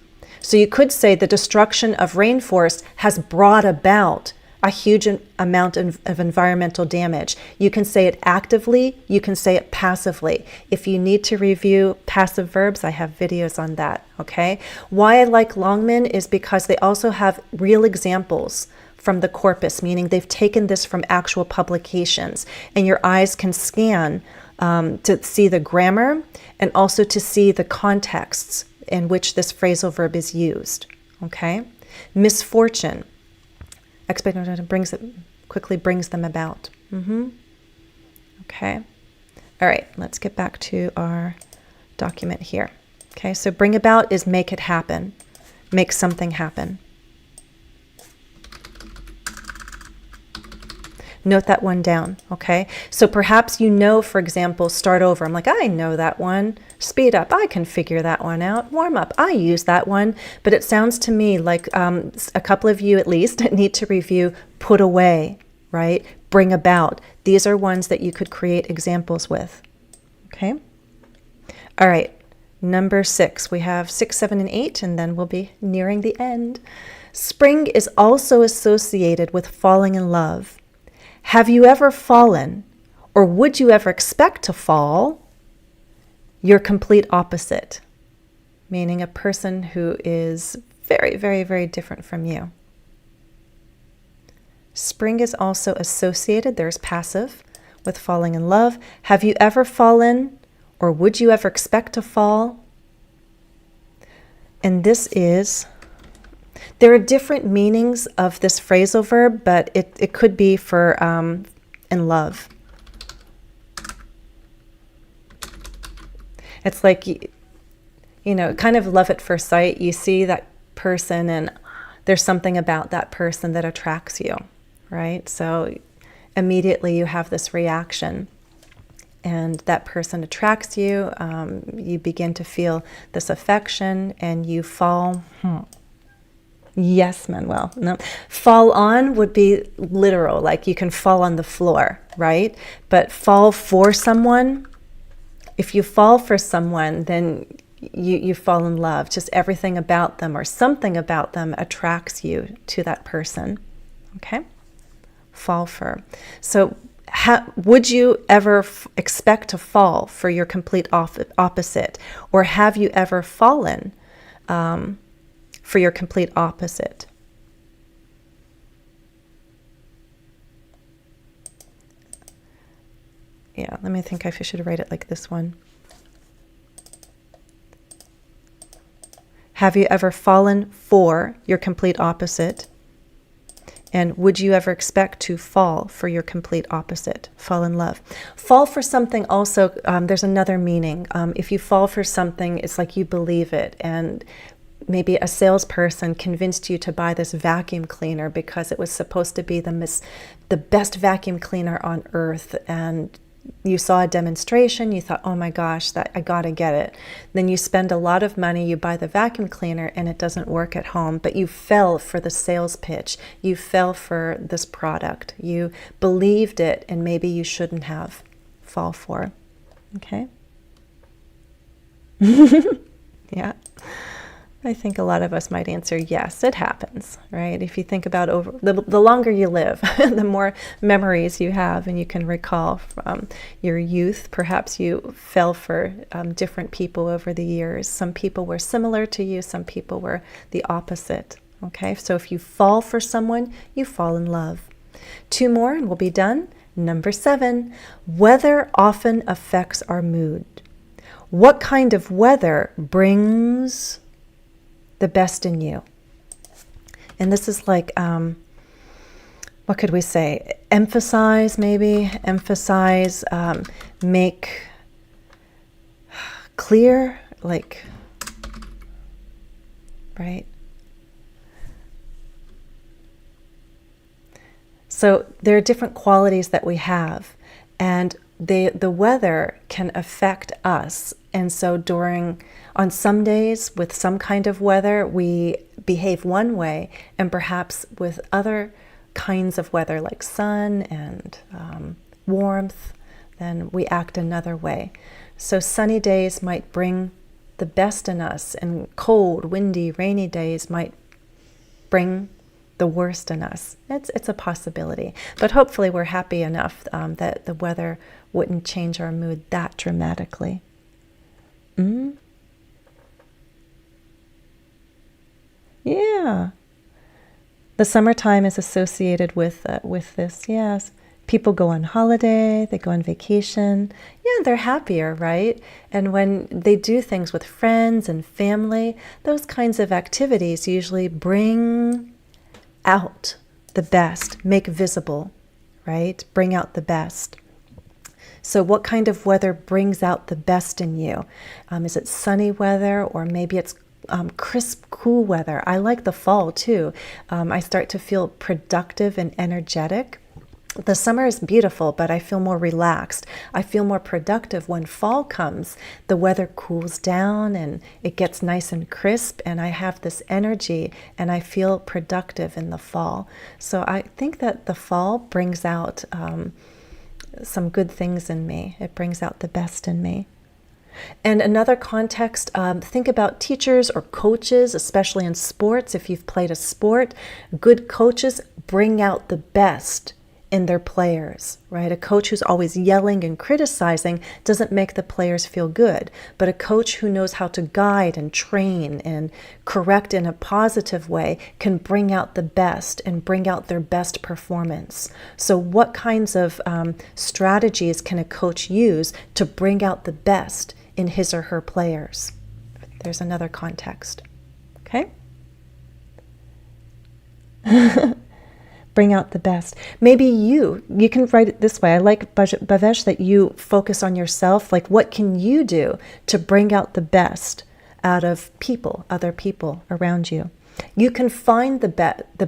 So you could say the destruction of rainforests has brought about a huge amount of environmental damage. You can say it actively, you can say it passively. If you need to review passive verbs, I have videos on that, okay? Why I like Longman is because they also have real examples from the corpus, meaning they've taken this from actual publications, and your eyes can scan to see the grammar and also to see the contexts in which this phrasal verb is used. Okay? Misfortune. Expectation quickly brings them about. Okay. All right, let's get back to our document here. Okay, so bring about is make it happen. Make something happen. Note that one down, okay? So perhaps you know, for example, start over. I'm like, I know that one. Speed up, I can figure that one out. Warm up, I use that one. But it sounds to me like a couple of you at least need to review put away, right? Bring about. These are ones that you could create examples with, okay? All right, number 6. We have 6, 7, and 8, and then we'll be nearing the end. Spring is also associated with falling in love. Have you ever fallen, or would you ever expect to fall? Your complete opposite, meaning a person who is very, very, very different from you. Spring is also associated, there's passive, with falling in love. Have you ever fallen, or would you ever expect to fall? And this is... There are different meanings of this phrasal verb, but it could be for in love. It's like, you know, kind of love at first sight. You see that person and there's something about that person that attracts you, right? So immediately you have this reaction and that person attracts you. You begin to feel this affection and you fall... Yes, Manuel. No. Fall on would be literal, like you can fall on the floor, right? But fall for someone, if you fall for someone, then you fall in love. Just everything about them or something about them attracts you to that person, okay? Fall for. So would you ever expect to fall for your complete opposite? Or have you ever fallen for your complete opposite? Yeah, let me think if I should write it like this one. Have you ever fallen for your complete opposite? And would you ever expect to fall for your complete opposite? Fall in love. Fall for something also, there's another meaning. If you fall for something, it's like you believe it. And maybe a salesperson convinced you to buy this vacuum cleaner because it was supposed to be the best vacuum cleaner on earth, and you saw a demonstration, you thought, oh my gosh, I gotta get it. Then you spend a lot of money, you buy the vacuum cleaner, and it doesn't work at home, but you fell for the sales pitch, you fell for this product, you believed it, and maybe you shouldn't have. Fall for, okay? Yeah. I think a lot of us might answer yes, it happens, right? If you think about the longer you live, the more memories you have and you can recall from your youth. Perhaps you fell for different people over the years. Some people were similar to you, some people were the opposite, okay? So if you fall for someone, you fall in love. 2 more and we'll be done. Number 7, weather often affects our mood. What kind of weather brings the best in you? And this is like, what could we say? Emphasize, maybe. Emphasize, make clear, like, right? So there are different qualities that we have, and the weather can affect us. And so on some days with some kind of weather, we behave one way, and perhaps with other kinds of weather like sun and warmth, then we act another way. So sunny days might bring the best in us, and cold, windy, rainy days might bring the worst in us. It's a possibility, but hopefully we're happy enough that the weather wouldn't change our mood that dramatically. Yeah. The summertime is associated with this. Yes, people go on holiday, they go on vacation. Yeah, they're happier, right? And when they do things with friends and family, those kinds of activities usually bring out the best, make visible, right? Bring out the best. So what kind of weather brings out the best in you? Is it sunny weather, or maybe it's crisp, cool weather? I like the fall too. I start to feel productive and energetic. The summer is beautiful, but I feel more relaxed. I feel more productive when fall comes. The weather cools down and it gets nice and crisp, and I have this energy and I feel productive in the fall. So I think that the fall brings out some good things in me. It brings out the best in me. And another context, think about teachers or coaches, especially in sports. If you've played a sport, good coaches bring out the best in their players, right? A coach who's always yelling and criticizing doesn't make the players feel good. But a coach who knows how to guide and train and correct in a positive way can bring out the best and bring out their best performance. So what kinds of strategies can a coach use to bring out the best in his or her players? There's another context. Okay? Bring out the best. Maybe you can write it this way. I like, Bhavesh, that you focus on yourself. Like, what can you do to bring out the best out of people, other people around you? You can find the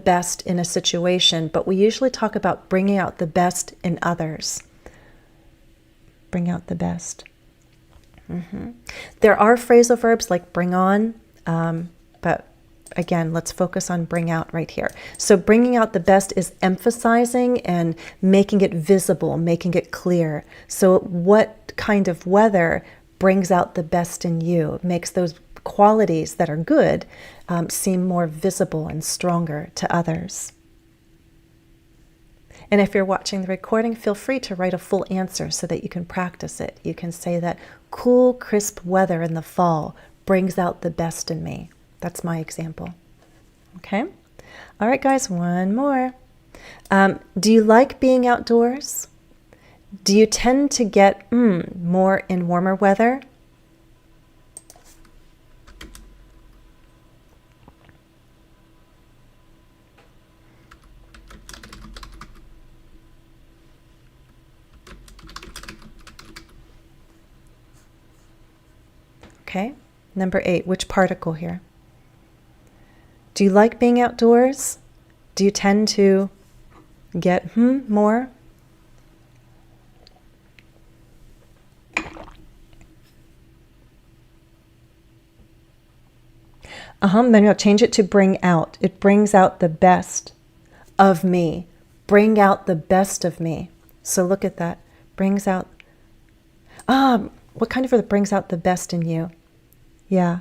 best in a situation, but we usually talk about bringing out the best in others. Bring out the best. There are phrasal verbs like bring on, but again, let's focus on bring out right here. So bringing out the best is emphasizing and making it visible, making it clear. So what kind of weather brings out the best in you? It makes those qualities that are good seem more visible and stronger to others. And if you're watching the recording, feel free to write a full answer so that you can practice it. You can say that cool, crisp weather in the fall brings out the best in me. That's my example. Okay? All right, guys, one more. Do you like being outdoors? Do you tend to get more in warmer weather? Okay, number 8, which particle here? Do you like being outdoors? Do you tend to get more? Then you'll change it to bring out. It brings out the best of me. Bring out the best of me. So look at that. Brings out. What kind of word brings out the best in you? Yeah.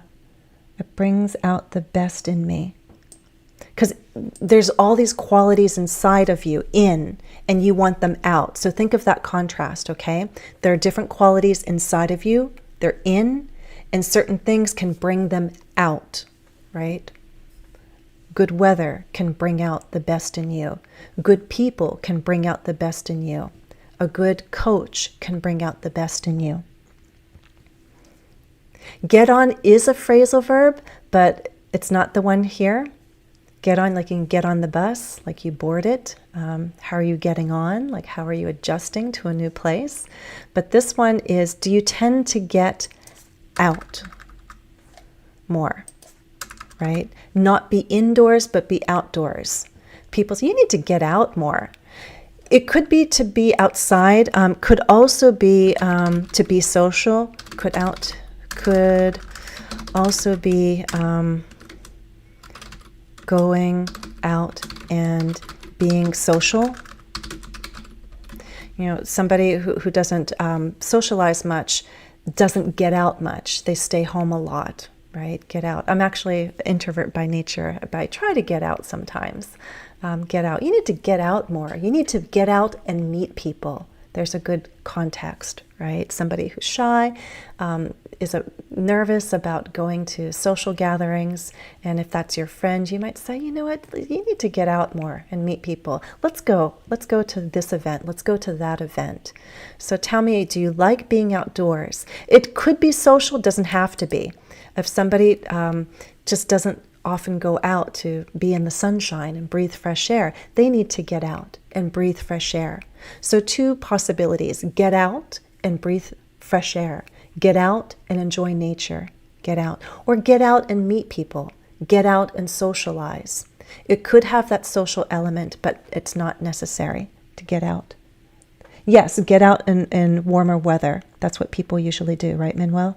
It brings out the best in me. Because there's all these qualities inside of you, and you want them out. So think of that contrast, okay? There are different qualities inside of you. They're in, and certain things can bring them out, right? Good weather can bring out the best in you. Good people can bring out the best in you. A good coach can bring out the best in you. Get on is a phrasal verb, but it's not the one here. Get on, like you can get on the bus, like you board it. How are you getting on? Like how are you adjusting to a new place? But this one is, do you tend to get out more, right? Not be indoors, but be outdoors. People say, you need to get out more. It could be to be outside, could also be to be social, could also be going out and being social. You know, somebody who doesn't socialize much doesn't get out much. They stay home a lot, right? Get out. I'm actually an introvert by nature, but I try to get out sometimes. Get out. You need to get out more. You need to get out and meet people. There's a good context, right? Somebody who's shy is nervous about going to social gatherings, and if that's your friend, you might say, you know what, you need to get out more and meet people. Let's go to this event. Let's go to that event. So tell me, do you like being outdoors? It could be social, doesn't have to be. If somebody just doesn't often go out to be in the sunshine and breathe fresh air, they need to get out and breathe fresh air. So two possibilities: get out and breathe fresh air. Get out and enjoy nature. Get out. Or get out and meet people. Get out and socialize. It could have that social element, but it's not necessary to get out. Yes, get out in warmer weather. That's what people usually do, right, Manuel?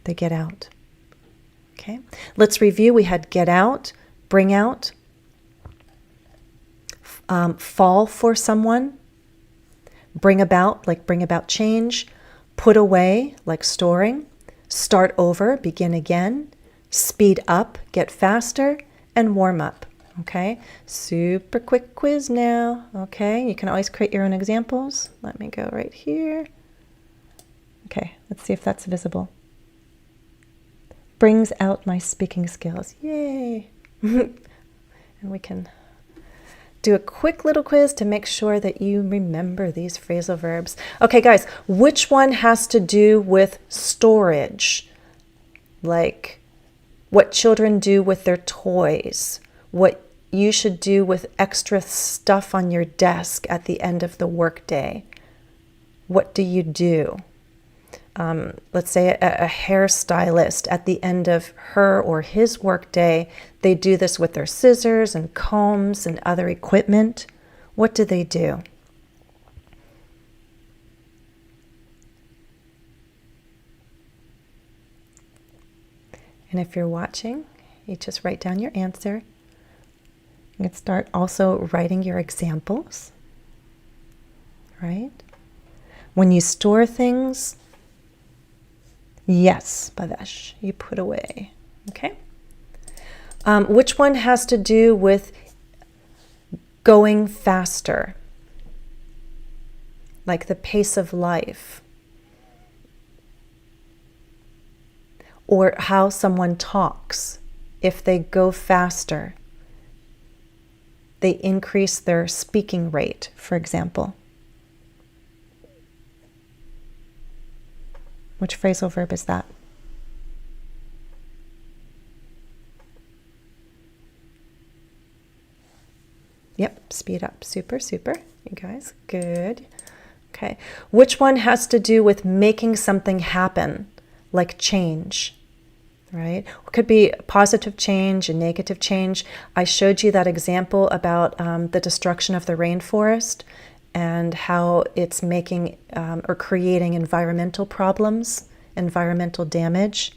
They get out. Okay, let's review. We had get out, bring out, fall for someone, bring about, like bring about change, put away, like storing, start over, begin again, speed up, get faster, and warm up. Okay, super quick quiz now. Okay, you can always create your own examples. Let me go right here. Okay, let's see if that's visible. Brings out my speaking skills. Yay! And we can do a quick little quiz to make sure that you remember these phrasal verbs. Okay, guys, which one has to do with storage? Like what children do with their toys, what you should do with extra stuff on your desk at the end of the workday. What do you do? Let's say a hairstylist at the end of her or his workday, they do this with their scissors and combs and other equipment. What do they do? And if you're watching, you just write down your answer. You can start also writing your examples, right? When you store things, yes, Bhavesh, you put away. Okay. Which one has to do with going faster? Like the pace of life. Or how someone talks. If they go faster, they increase their speaking rate, for example. Which phrasal verb is that? Yep, speed up. Super, super. You guys, good. Okay. Which one has to do with making something happen, like change, right? It could be positive change and negative change. I showed you that example about the destruction of the rainforest and how it's making or creating environmental problems, environmental damage.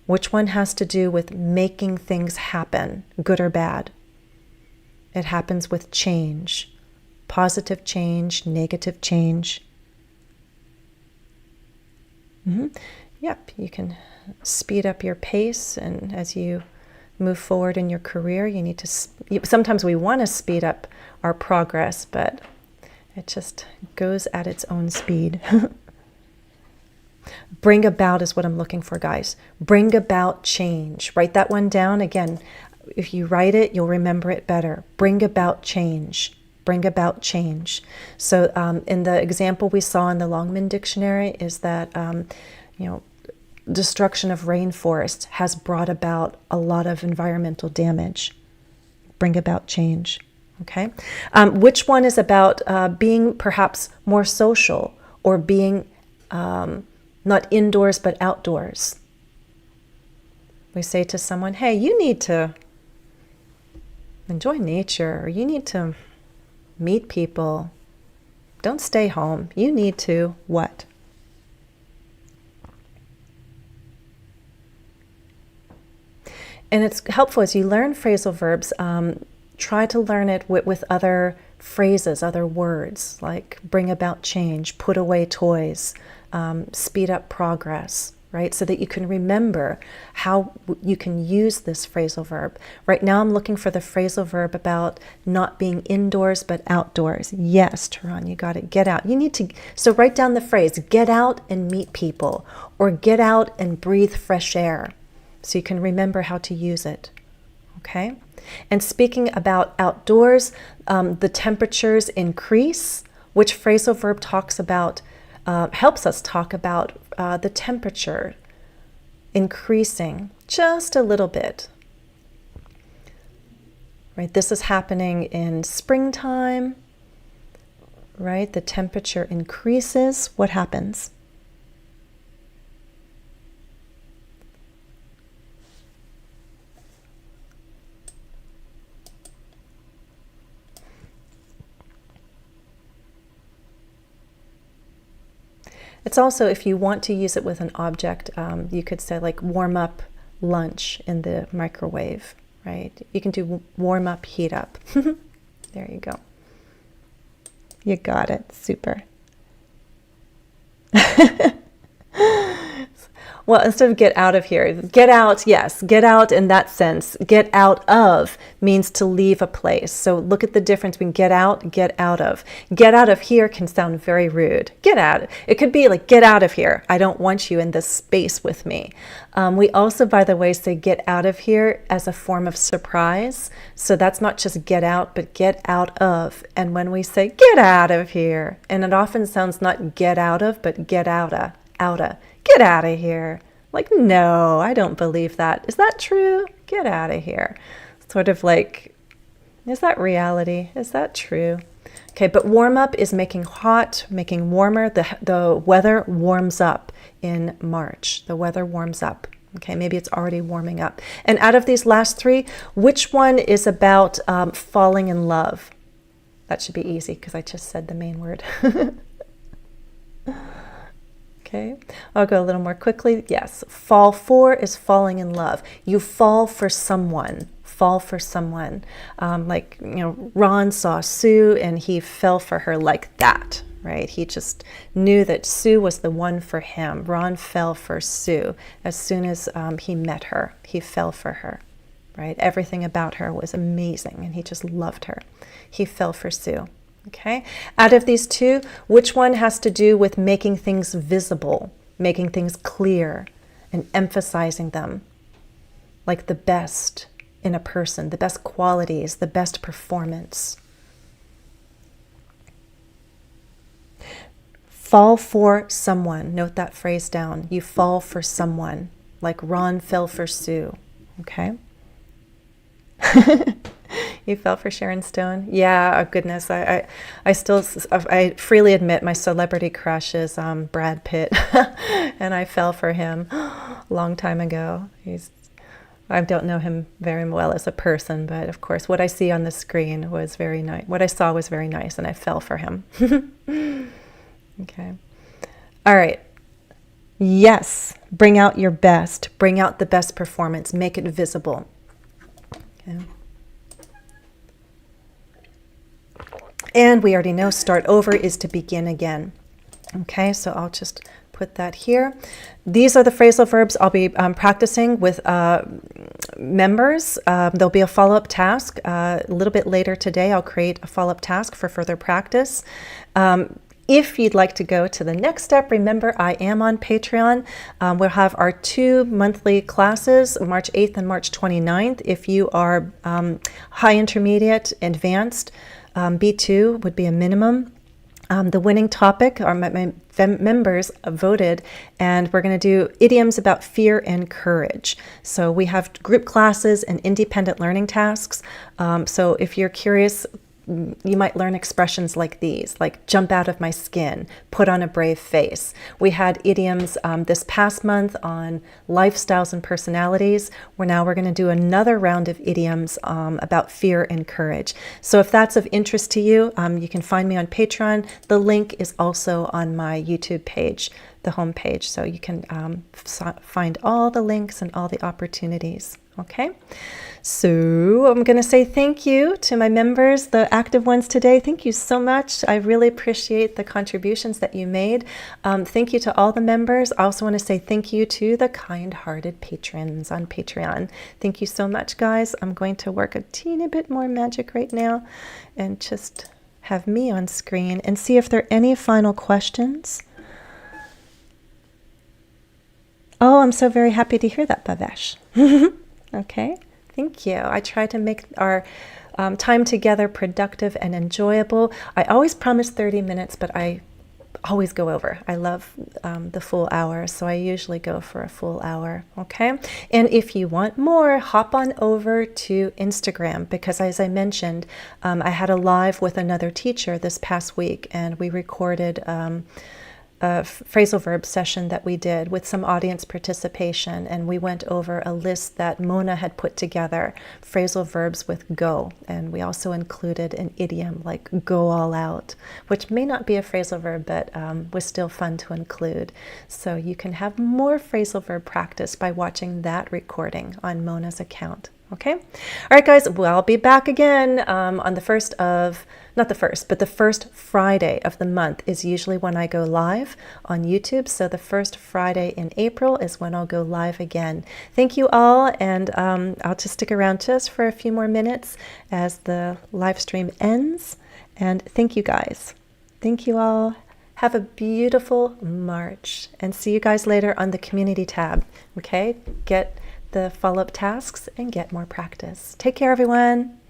Which one has to do with making things happen, good or bad? It happens with change, positive change, negative change. Yep, you can speed up your pace, and as you move forward in your career, you need to, sometimes we want to speed up our progress, but it just goes at its own speed. Bring about is what I'm looking for, guys. Bring about change. Write that one down. Again, if you write it, you'll remember it better. Bring about change. Bring about change. So in the example we saw in the Longman Dictionary is that, destruction of rainforests has brought about a lot of environmental damage. Bring about change. Okay. Which one is about being perhaps more social or being not indoors but outdoors? We say to someone, hey, you need to enjoy nature, or you need to meet people. Don't stay home. You need to what? And it's helpful as you learn phrasal verbs, try to learn it with other phrases, other words, like bring about change, put away toys, speed up progress, right? So that you can remember how you can use this phrasal verb. Right now I'm looking for the phrasal verb about not being indoors but outdoors. Yes, Tehran, you got it. Get out. You need to, so write down the phrase, get out and meet people, or get out and breathe fresh air, so you can remember how to use it. Okay? And speaking about outdoors, the temperatures increase. Which phrasal verb talks about, helps us talk about the temperature increasing just a little bit. Right? This is happening in springtime. Right? The temperature increases. What happens? It's also, if you want to use it with an object, you could say like warm up lunch in the microwave, right? You can do warm up, heat up. There you go. You got it. Super. Well, instead of get out of here, get out, yes, get out in that sense. Get out of means to leave a place. So look at the difference between get out of. Get out of here can sound very rude. Get out. It could be like, get out of here. I don't want you in this space with me. We also, by the way, say get out of here as a form of surprise. So that's not just get out, but get out of. And when we say get out of here, and it often sounds not get out of, but get outa, outa. Get out of here. Like, no, I don't believe that. Is that true? Get out of here. Sort of like, is that reality? Is that true? Okay, but warm up is making hot, making warmer. The weather warms up in March. The weather warms up. Okay, maybe it's already warming up. And out of these last three, which one is about falling in love? That should be easy because I just said the main word. Okay, I'll go a little more quickly. Yes, fall for is falling in love. You fall for someone. Fall for someone. Like, you know, Ron saw Sue and he fell for her like that, right? He just knew that Sue was the one for him. Ron fell for Sue. As soon as he met her, he fell for her, right? Everything about her was amazing and he just loved her. He fell for Sue. Okay, out of these two, which one has to do with making things visible, making things clear, and emphasizing them? Like the best in a person, the best qualities, the best performance. Fall for someone. Note that phrase down. You fall for someone, like Ron fell for Sue. Okay? You fell for Sharon Stone? Yeah, oh goodness. I freely admit my celebrity crush is Brad Pitt, and I fell for him a long time ago. I don't know him very well as a person, but of course what I see on the screen was very nice. What I saw was very nice, and I fell for him. Okay. All right. Yes. Bring out your best. Bring out the best performance. Make it visible. Okay. And we already know start over is to begin again. Okay, so I'll just put that here. These are the phrasal verbs I'll be practicing with members. There'll be a follow-up task. A little bit later today, I'll create a follow-up task for further practice. If you'd like to go to the next step, remember I am on Patreon. We'll have our 2 monthly classes, March 8th and March 29th. If you are high intermediate, advanced, B2 would be a minimum. The winning topic, my members voted, and we're going to do idioms about fear and courage. So we have group classes and independent learning tasks. So if you're curious, you might learn expressions like these, like jump out of my skin, put on a brave face. We had idioms this past month on lifestyles and personalities. We're going to do another round of idioms about fear and courage. So if that's of interest to you, you can find me on Patreon. The link is also on my YouTube page, the home page. So you can find all the links and all the opportunities. Okay, so I'm going to say thank you to my members, the active ones today. Thank you so much. I really appreciate the contributions that you made. Thank you to all the members. I also want to say thank you to the kind-hearted patrons on Patreon. Thank you so much, guys. I'm going to work a teeny bit more magic right now and just have me on screen and see if there are any final questions. Oh, I'm so very happy to hear that, Bhavesh. Okay, thank you. I try to make our time together productive and enjoyable. I always promise 30 minutes, but I always go over. I love the full hour, so I usually go for a full hour, okay? And if you want more, hop on over to Instagram, because as I mentioned, I had a live with another teacher this past week, and we recorded a phrasal verb session that we did with some audience participation, and we went over a list that Mona had put together, phrasal verbs with go, and we also included an idiom like go all out, which may not be a phrasal verb, but was still fun to include. So you can have more phrasal verb practice by watching that recording on Mona's account. Okay? All right, guys, well, I'll be back again on the first of, not the first, but the first Friday of the month is usually when I go live on YouTube. So the first Friday in April is when I'll go live again. Thank you all, and I'll just stick around just for a few more minutes as the live stream ends. And thank you, guys. Thank you all. Have a beautiful March, and see you guys later on the community tab. Okay? Get the follow-up tasks and get more practice. Take care, everyone.